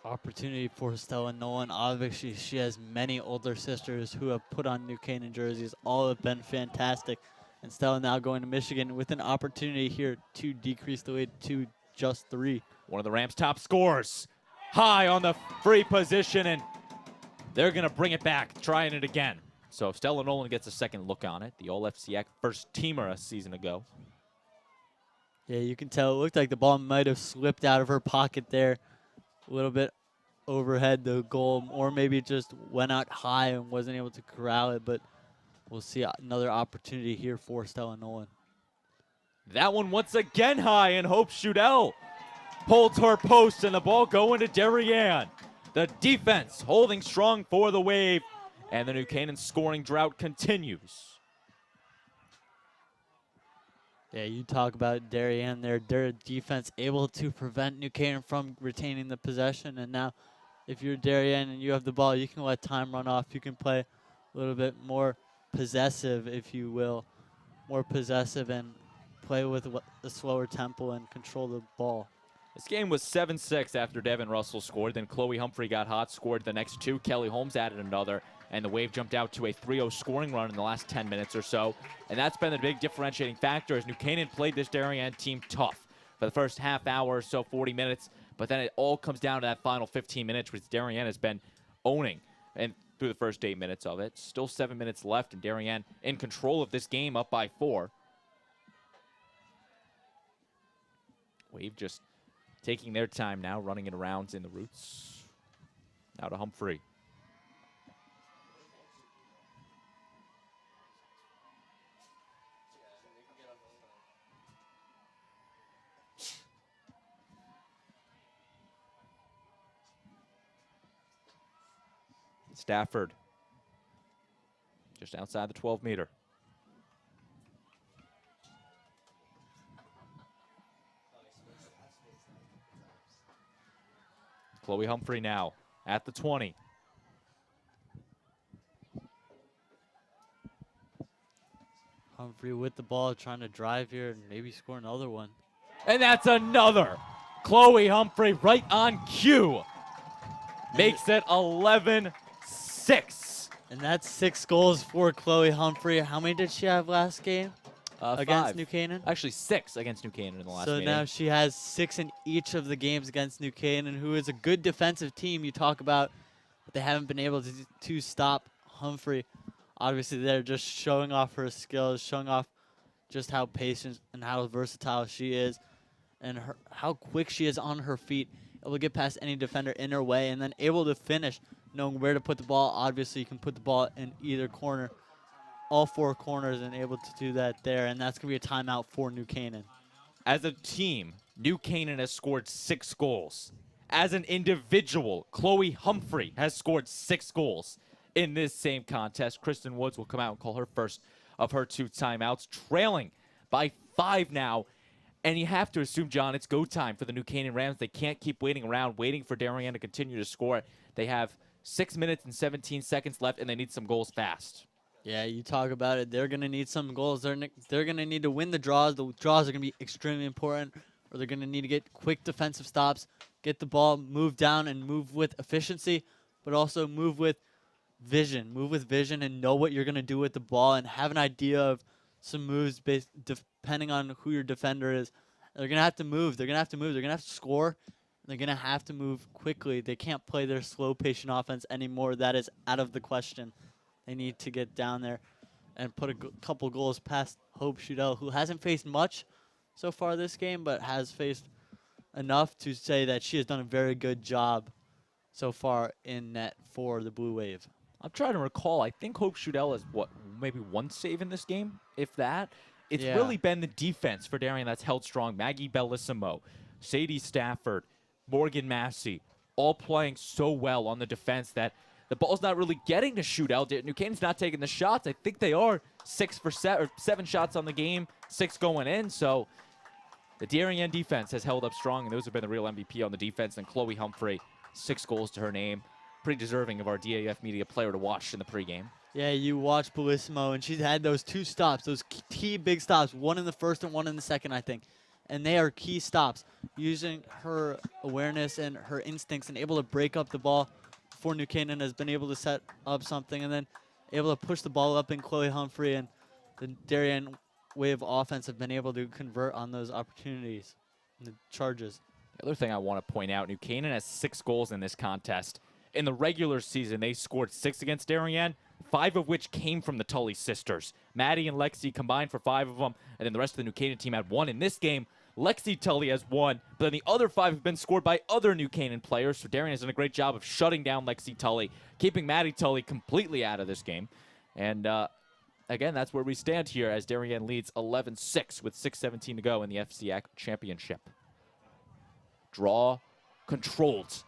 Opportunity for Stella Nolan. Obviously, she has many older sisters who have put on New Canaan jerseys. All have been fantastic. And Stella now going to Michigan with an opportunity here to decrease the lead to just 3. One of the Rams' top scorers. High on the free position, and they're going to bring it back, trying it again. So if Stella Nolan gets a second look on it, the All-FCIAC first teamer a season ago. Yeah, you can tell it looked like the ball might have slipped out of her pocket there. A little bit overhead the goal, or maybe it just went out high and wasn't able to corral it, but we'll see another opportunity here for Stella Nolan. That one once again high, and Hope Schudel holds her post, and the ball going to Darien. The defense holding strong for the Wave, and the New Canaan scoring drought continues. Yeah, you talk about Darien there. Their defense able to prevent New Canaan from retaining the possession. And now if you're Darien and you have the ball, you can let time run off. You can play a little bit more possessive, if you will. More possessive and play with a slower tempo and control the ball. This game was 7-6 after Devin Russell scored. Then Chloe Humphrey got hot, scored the next 2. Kelly Holmes added another. And the Wave jumped out to a 3-0 scoring run in the last 10 minutes or so. And that's been the big differentiating factor as New Canaan played this Darien team tough for the first half hour or so, 40 minutes. But then it all comes down to that final 15 minutes, which Darien has been owning and through the first 8 minutes of it. Still 7 minutes left, and Darien in control of this game, up by 4. Wave just taking their time now, running it around in the roots. Now to Humphrey. Stafford, just outside the 12-meter. Chloe Humphrey now at the 20. Humphrey with the ball, trying to drive here and maybe score another one. And that's another. Chloe Humphrey right on cue. Makes it 11-6. And that's 6 goals for Chloe Humphrey. How many did she have last game against 5. New Canaan? Actually 6 against New Canaan in the last meeting. So now she has 6 in each of the games against New Canaan, who is a good defensive team. You talk about, but they haven't been able to stop Humphrey. obviously they're just showing off her skills, showing off just how patient and how versatile she is, and how quick she is on her feet, able to get past any defender in her way, and then able to finish, knowing where to put the ball. Obviously, you can put the ball in either corner, all four corners, and able to do that there, and that's going to be a timeout for New Canaan. As a team, New Canaan has scored 6 goals. As an individual, Chloe Humphrey has scored 6 goals in this same contest. Kristen Woods will come out and call her first of her 2 timeouts, trailing by 5 now. And you have to assume, John, it's go time for the New Canaan Rams. They can't keep waiting around, waiting for Darien to continue to score. They have 6 minutes and 17 seconds left, and they need some goals fast. Yeah, you talk about it. They're going to need some goals. They're going to need to win the draws. The draws are going to be extremely important, or they're going to need to get quick defensive stops, get the ball, move down, and move with efficiency, but also move with vision. Move with vision and know what you're going to do with the ball and have an idea of some moves depending on who your defender is. They're going to have to move. They're going to have to move. They're going to have to score. They're going to have to move quickly. They can't play their slow, patient offense anymore. That is out of the question. They need to get down there and put a couple goals past Hope Shudell, who hasn't faced much so far this game, but has faced enough to say that she has done a very good job so far in net for the Blue Wave. I'm trying to recall. I think Hope Shudell has, maybe 1 save in this game, if that. It's really been the defense for Darien that's held strong. Maggie Bellissimo, Sadie Stafford, Morgan Massey, all playing so well on the defense that the ball's not really getting to Shudell. New Canaan's not taking the shots. I think they are 6 for 7 shots on the game, 6 going in. So the Darien defense has held up strong, and those have been the real MVP on the defense. And Chloe Humphrey, 6 goals to her name. Pretty deserving of our DAF Media Player to watch in the pregame. Yeah, you watch Bellissimo, and she's had those 2 stops, those key big stops, 1 in the first and 1 in the second, I think. And they are key stops, using her awareness and her instincts and able to break up the ball before New Canaan has been able to set up something, and then able to push the ball up, and Chloe Humphrey and the Darien Wave offense have been able to convert on those opportunities and the charges. The other thing I want to point out, New Canaan has 6 goals in this contest. In the regular season, they scored 6 against Darien, 5 of which came from the Tully sisters. Maddie and Lexi combined for 5 of them, and then the rest of the New Canaan team had 1 in this game. Lexi Tully has 1, but then the other 5 have been scored by other New Canaan players, so Darien has done a great job of shutting down Lexi Tully, keeping Maddie Tully completely out of this game. And again, that's where we stand here as Darien leads 11-6 with 6:17 to go in the FCIAC championship. Draw controlled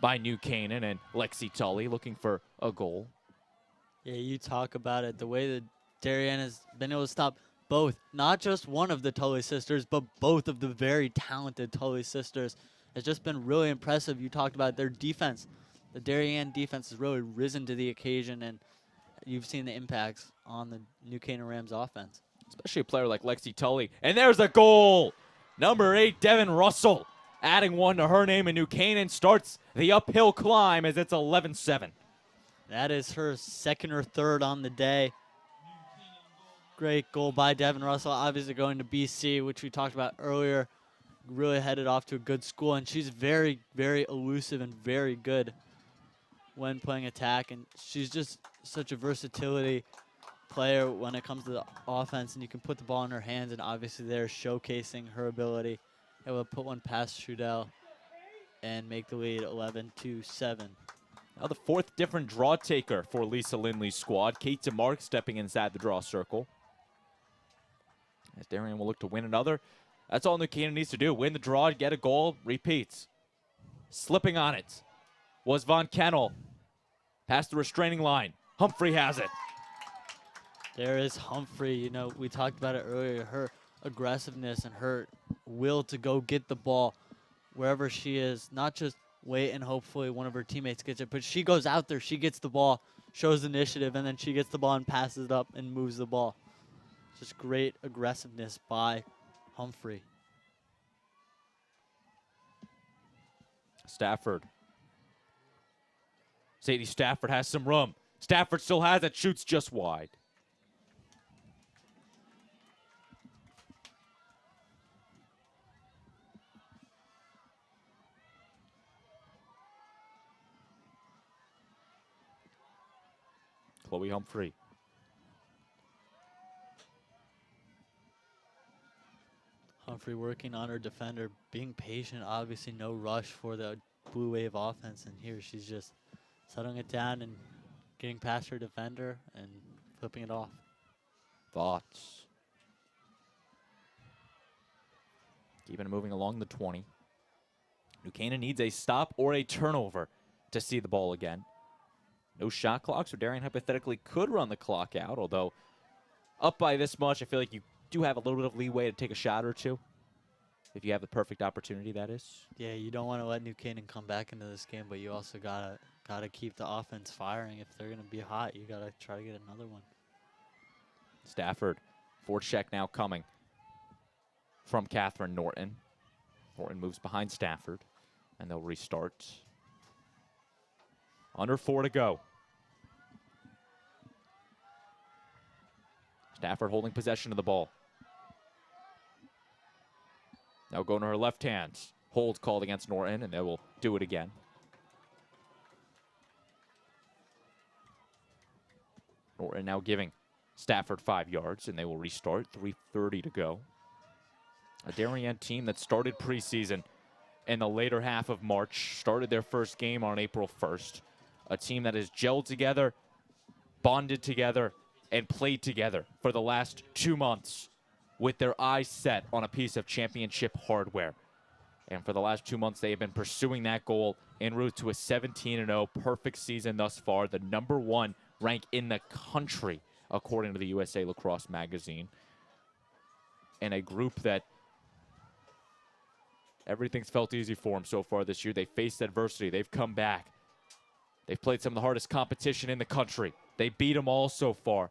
by New Canaan, and Lexi Tully looking for a goal. Yeah, you talk about it. The way that Darien has been able to stop both, not just one of the Tully sisters, but both of the very talented Tully sisters, has just been really impressive. You talked about their defense. The Darien defense has really risen to the occasion, and you've seen the impacts on the New Canaan Rams offense. Especially a player like Lexi Tully. And there's a goal! Number 8, Devin Russell, adding 1 to her name, and New Canaan starts the uphill climb as it's 11-7. That is her 2nd or 3rd on the day. Great goal by Devin Russell, obviously going to BC, which we talked about earlier. Really headed off to a good school, and she's very, very elusive and very good when playing attack, and she's just such a versatility player when it comes to the offense, and you can put the ball in her hands, and obviously they're showcasing her ability. Able to put one past Shudell and make the lead 11-7. Now the 4th different draw taker for Lisa Lindley's squad. Kate DeMark stepping inside the draw circle. As Darien will look to win another. That's all New Canaan needs to do. Win the draw, get a goal, repeats. Slipping on it was Von Kennel. Past the restraining line. Humphrey has it. There is Humphrey. You know, we talked about it earlier. Her aggressiveness and her will to go get the ball wherever she is. Not just wait and hopefully one of her teammates gets it, but she goes out there, she gets the ball, shows initiative, and then she gets the ball and passes it up and moves the ball. Just great aggressiveness by Humphrey. Stafford. Sadie Stafford has some room. Stafford still has it, shoots just wide. Chloe Humphrey Humphrey working on her defender, being patient, obviously no rush for the Blue Wave offense. And here she's just settling it down and getting past her defender and flipping it off. Thoughts? Keeping it moving along the 20. New Canaan needs a stop or a turnover to see the ball again. No shot clock, so Darien hypothetically could run the clock out, although up by this much, I feel like you do have a little bit of leeway to take a shot or two. If you have the perfect opportunity, that is. Yeah, you don't want to let New Canaan come back into this game, but you also gotta keep the offense firing. If they're gonna be hot, you gotta try to get another one. Stafford, forecheck now coming from Catherine Norton. Norton moves behind Stafford, and they'll restart. Under 4 to go. Stafford holding possession of the ball. Now going to her left hand. Hold called against Norton, and they will do it again. Norton now giving Stafford 5 yards, and they will restart. 3:30 to go. A Darien team that started preseason in the later half of March, started their first game on April 1st. A team that has gelled together, bonded together, and played together for the last 2 months with their eyes set on a piece of championship hardware. And for the last 2 months, they have been pursuing that goal en route to a 17-0 perfect season thus far, the #1 rank in the country, according to the USA Lacrosse magazine. And a group that everything's felt easy for them so far this year. They faced adversity. They've come back. They've played some of the hardest competition in the country. They beat them all so far.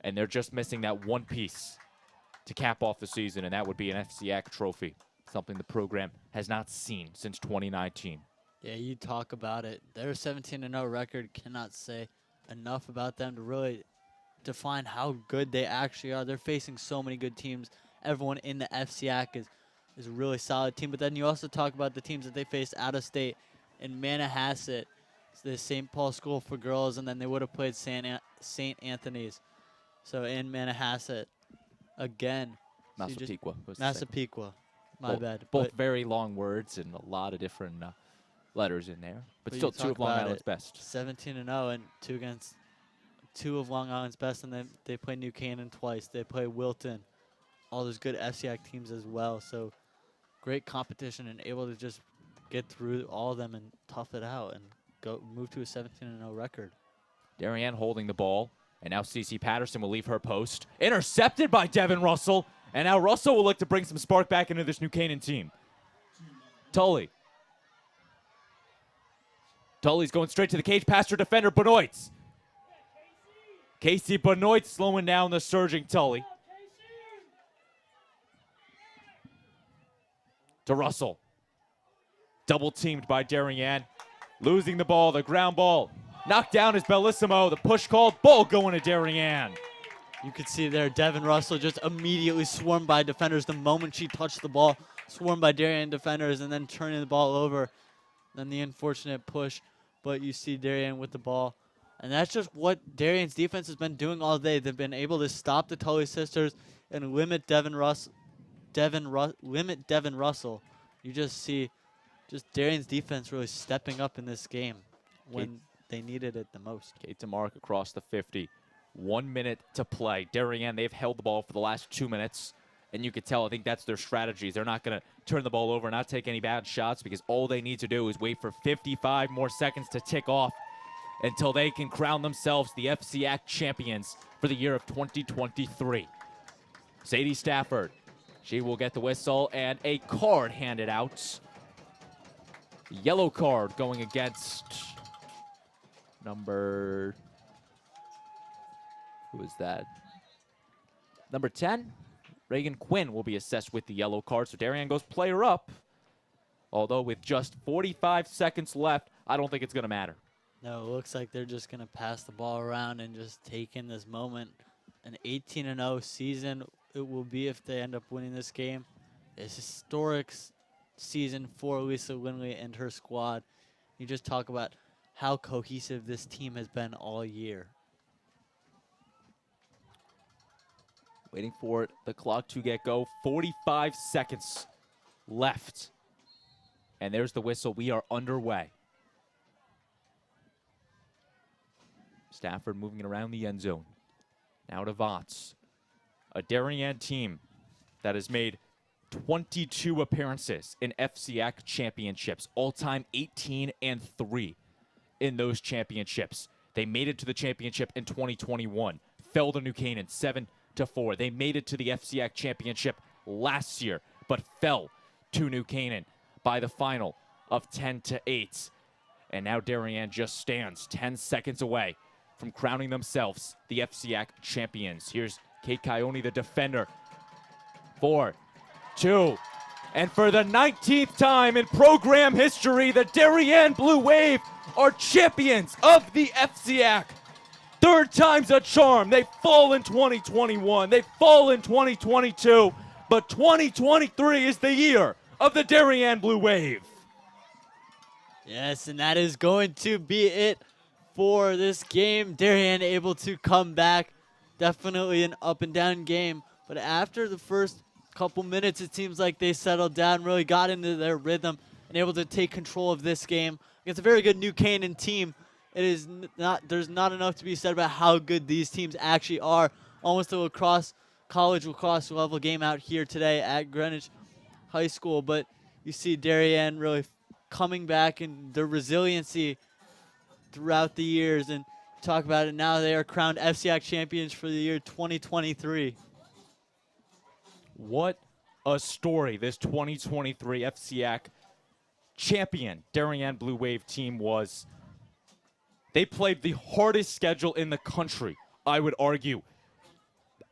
And they're just missing that one piece to cap off the season, and that would be an FCIAC trophy, something the program has not seen since 2019. Yeah, you talk about it. Their 17-0 record, cannot say enough about them to really define how good they actually are. They're facing so many good teams. Everyone in the FCIAC is a really solid team. But then you also talk about the teams that they faced out of state. In Manhasset, the St. Paul School for Girls, and then they would have played St. Anthony's. So in Manhasset, again. Massapequa. Massapequa. My bad. Both very long words and a lot of different letters in there. But still two of Long Island's best. 17-0 and two of Long Island's best, and then they play New Canaan twice. They play Wilton. All those good FCIAC teams as well. So great competition and able to just get through all of them and tough it out and move to a 17-0 record. Darien holding the ball, and now Cece Patterson will leave her post. Intercepted by Devin Russell, and now Russell will look to bring some spark back into this New Canaan team. Tully's going straight to the cage past her defender, Benoit. Casey Benoit slowing down the surging Tully. To Russell. Double teamed by Darien. Losing the ball, the ground ball. Knocked down is Bellissimo. The push called, ball going to Darien. You could see there, Devin Russell just immediately swarmed by defenders the moment she touched the ball. Swarmed by Darien defenders and then turning the ball over. Then the unfortunate push, but you see Darien with the ball. And that's just what Darien's defense has been doing all day. They've been able to stop the Tully sisters and limit Devin Russell. You just see Darien's defense really stepping up in this game when they needed it the most. Kate DeMarc across the 50. 1 minute to play. Darien, they've held the ball for the last 2 minutes, and you could tell, I think that's their strategy. They're not going to turn the ball over and not take any bad shots because all they need to do is wait for 55 more seconds to tick off until they can crown themselves the FCIAC champions for the year of 2023. Sadie Stafford, she will get the whistle and a card handed out. Yellow card going against number, who is that? Number 10, Reagan Quinn will be assessed with the yellow card. So Darien goes player up. Although with just 45 seconds left, I don't think it's going to matter. No, it looks like they're just going to pass the ball around and just take in this moment. An 18-0 season it will be if they end up winning this game. It's a historic season for Lisa Winley and her squad. You just talk about how cohesive this team has been all year. Waiting for the clock to get go. 45 seconds left. And there's the whistle. We are underway. Stafford moving it around the end zone. Now to Votts. A Darien team that has made 22 appearances in FCIAC championships. All-time 18-3 in those championships. They made it to the championship in 2021. Fell to New Canaan 7-4. They made it to the FCIAC championship last year, but fell to New Canaan by the final of 10-8. And now Darien just stands 10 seconds away from crowning themselves the FCIAC champions. Here's Kate Kione, the defender. 4, 2, and for the 19th time in program history, the Darien Blue Wave are champions of the FCIAC. Third time's a charm. They fall in 2021. They fall in 2022. But 2023 is the year of the Darien Blue Wave. Yes, and that is going to be it for this game. Darien able to come back. Definitely an up and down game. But after the first couple minutes, it seems like they settled down, really got into their rhythm, and able to take control of this game against a very good New Canaan team. It is not, there's not enough to be said about how good these teams actually are. Almost a lacrosse, college lacrosse level game out here today at Greenwich High School. But you see Darien really coming back and their resiliency throughout the years. And talk about it now, they are crowned FCIAC champions for the year 2023. What a story this 2023 FCIAC champion Darien Blue Wave team was. They played the hardest schedule in the country, I would argue.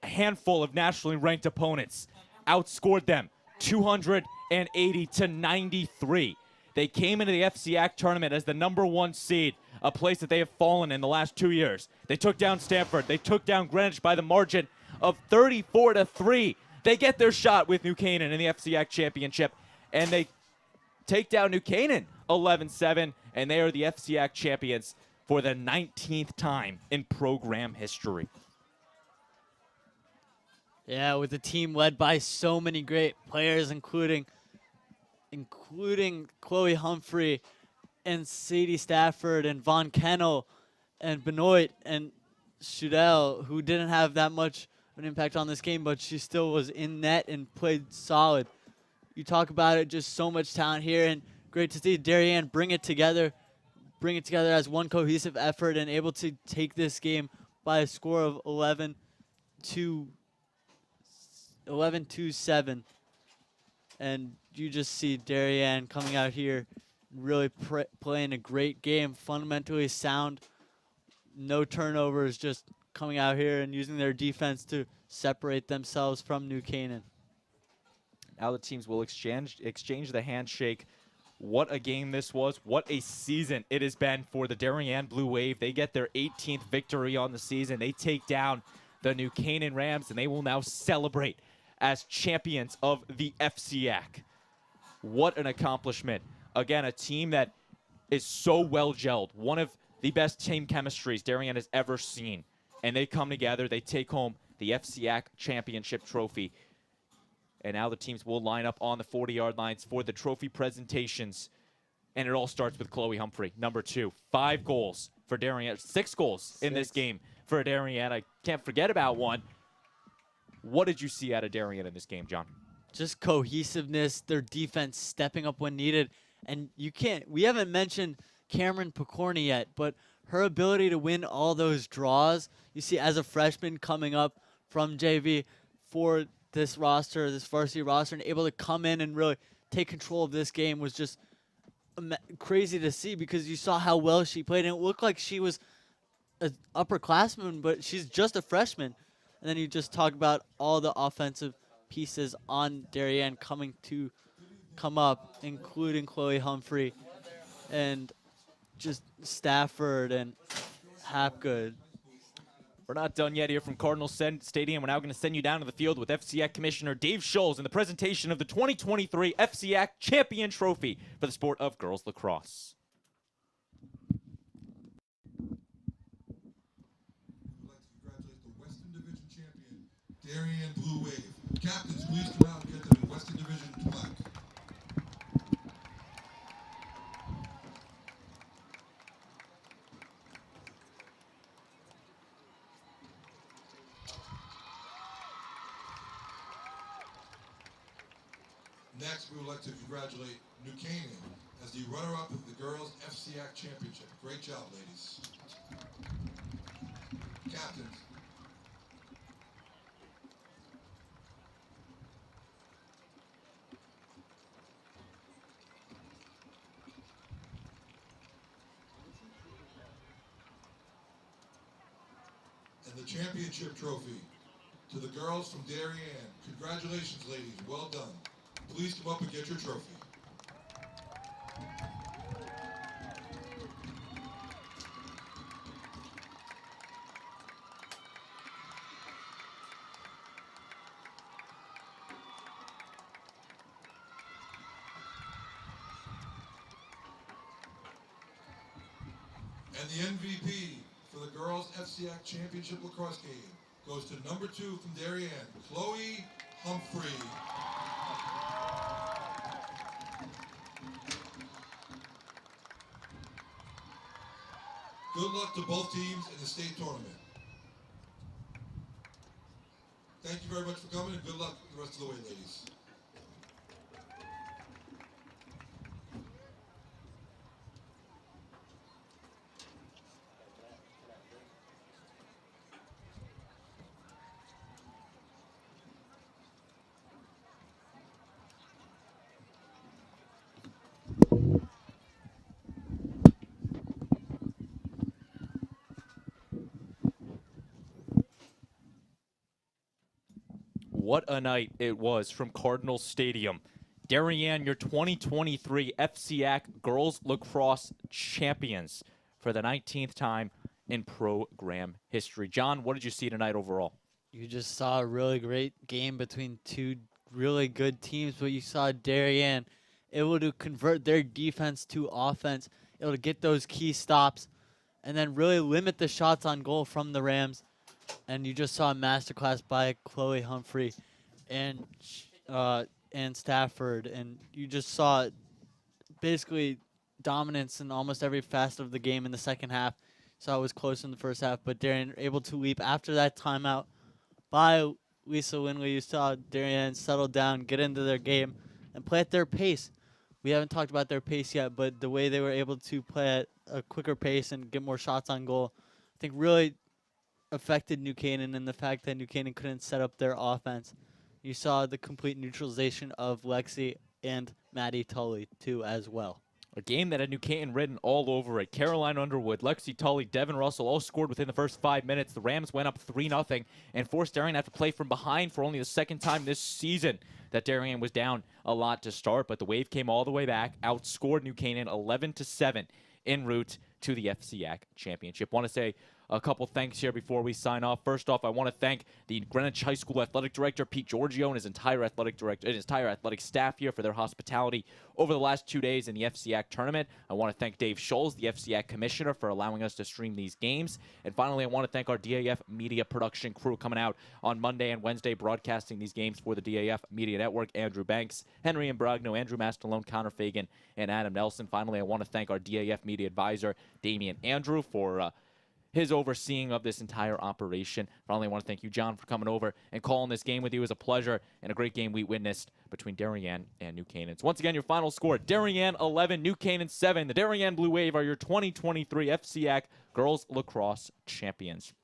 A handful of nationally ranked opponents outscored them 280-93. They came into the FCIAC tournament as the #1 seed, a place that they have fallen in the last 2 years. They took down Stanford. They took down Greenwich by the margin of 34-3. They get their shot with New Canaan in the FCIAC championship, and they take down New Canaan 11-7, and they are the FCIAC champions for the 19th time in program history. Yeah, with a team led by so many great players, including Chloe Humphrey and Sadie Stafford and Von Kennel and Benoit and Shudell, who didn't have that much of an impact on this game, but she still was in net and played solid. You talk about it, just so much talent here, and great to see Darien bring it together as one cohesive effort and able to take this game by a score of 11-7. And you just see Darien coming out here, really playing a great game, fundamentally sound, no turnovers, just coming out here and using their defense to separate themselves from New Canaan. Now the teams will exchange the handshake. What a game this was. What a season it has been for the Darien Blue Wave. They get their 18th victory on the season. They take down the New Canaan Rams, and they will now celebrate as champions of the FCIAC. What an accomplishment. Again, a team that is so well gelled. One of the best team chemistries Darien has ever seen. And they come together. They take home the FCIAC championship trophy. And now the teams will line up on the 40-yard lines for the trophy presentations. And it all starts with Chloe Humphrey, #2. 5 goals for Darien. 6 goals in this game for Darien. I can't forget about one. What did you see out of Darien in this game, John? Just cohesiveness, their defense stepping up when needed. And we haven't mentioned Cameron Picorni yet, but her ability to win all those draws, you see as a freshman coming up from JV for this roster, this varsity roster, and able to come in and really take control of this game was just crazy to see, because you saw how well she played, and it looked like she was an upperclassman, but she's just a freshman. And then you just talk about all the offensive pieces on Darien come up, including Chloe Humphrey and just Stafford and Hapgood. We're not done yet here from Cardinal Stadium. We're now going to send you down to the field with FCIAC Commissioner Dave Scholes in the presentation of the 2023 FCIAC Champion Trophy for the sport of girls lacrosse. We would like to congratulate the Western Division champion, Darien Blue Wave. Captains, please come out and get the Western Division plaque. Next, we would like to congratulate New Canaan as the runner-up of the Girls FCIAC Championship. Great job, ladies. Captains. And the championship trophy to the girls from Darien. Congratulations, ladies. Well done. Please come up and get your trophy. And the MVP for the Girls FCIAC Championship Lacrosse game goes to number 2 from Darien, Chloe Humphrey. Good luck to both teams in the state tournament. Thank you very much for coming, and good luck the rest of the way, ladies. What a night it was from Cardinal Stadium. Darien, your 2023 FCIAC Girls Lacrosse Champions for the 19th time in program history. John, what did you see tonight overall? You just saw a really great game between two really good teams, but you saw Darien able to convert their defense to offense, able to get those key stops, and then really limit the shots on goal from the Rams. And you just saw a masterclass by Chloe Humphrey and Stafford, and you just saw basically dominance in almost every facet of the game in the second half. So it was close in the first half, but Darien able to leap after that timeout by Lisa Winley. You saw Darien settle down, get into their game, and play at their pace. We haven't talked about their pace yet, but the way they were able to play at a quicker pace and get more shots on goal, I think really affected New Canaan, and the fact that New Canaan couldn't set up their offense. You saw the complete neutralization of Lexi and Maddie Tully, too, as well. A game that had New Canaan written all over it. Caroline Underwood, Lexi Tully, Devin Russell all scored within the first 5 minutes. The Rams went up 3-0 and forced Darien to have to play from behind for only the second time this season that Darien was down a lot to start. But the Wave came all the way back, outscored New Canaan 11-7 en route to the FCIAC Championship. Want to say a couple thanks here before we sign off. First off, I want to thank the Greenwich High School Athletic Director, Pete Giorgio, and his entire athletic staff here for their hospitality over the last 2 days in the FCIAC tournament. I want to thank Dave Scholes, the FCIAC commissioner, for allowing us to stream these games. And finally, I want to thank our DAF media production crew coming out on Monday and Wednesday, broadcasting these games for the DAF Media Network. Andrew Banks, Henry Imbrogno, Andrew Mastalone, Connor Fagan, and Adam Nelson. Finally, I want to thank our DAF media advisor, Damian Andrew, for his overseeing of this entire operation. Finally, I want to thank you, John, for coming over and calling this game with you. It was a pleasure and a great game we witnessed between Darien and New Canaan. So once again, your final score, Darien 11, New Canaan 7. The Darien Blue Wave are your 2023 FCIAC Girls Lacrosse Champions.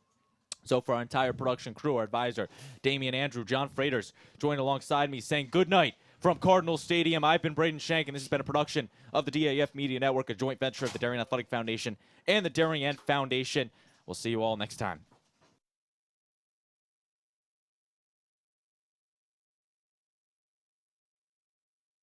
So for our entire production crew, our advisor, Damian Andrew, John Fraters, joined alongside me saying good night from Cardinal Stadium. I've been Braden Shank, and this has been a production of the DAF Media Network, a joint venture of the Darien Athletic Foundation and the Darien Foundation. We'll see you all next time.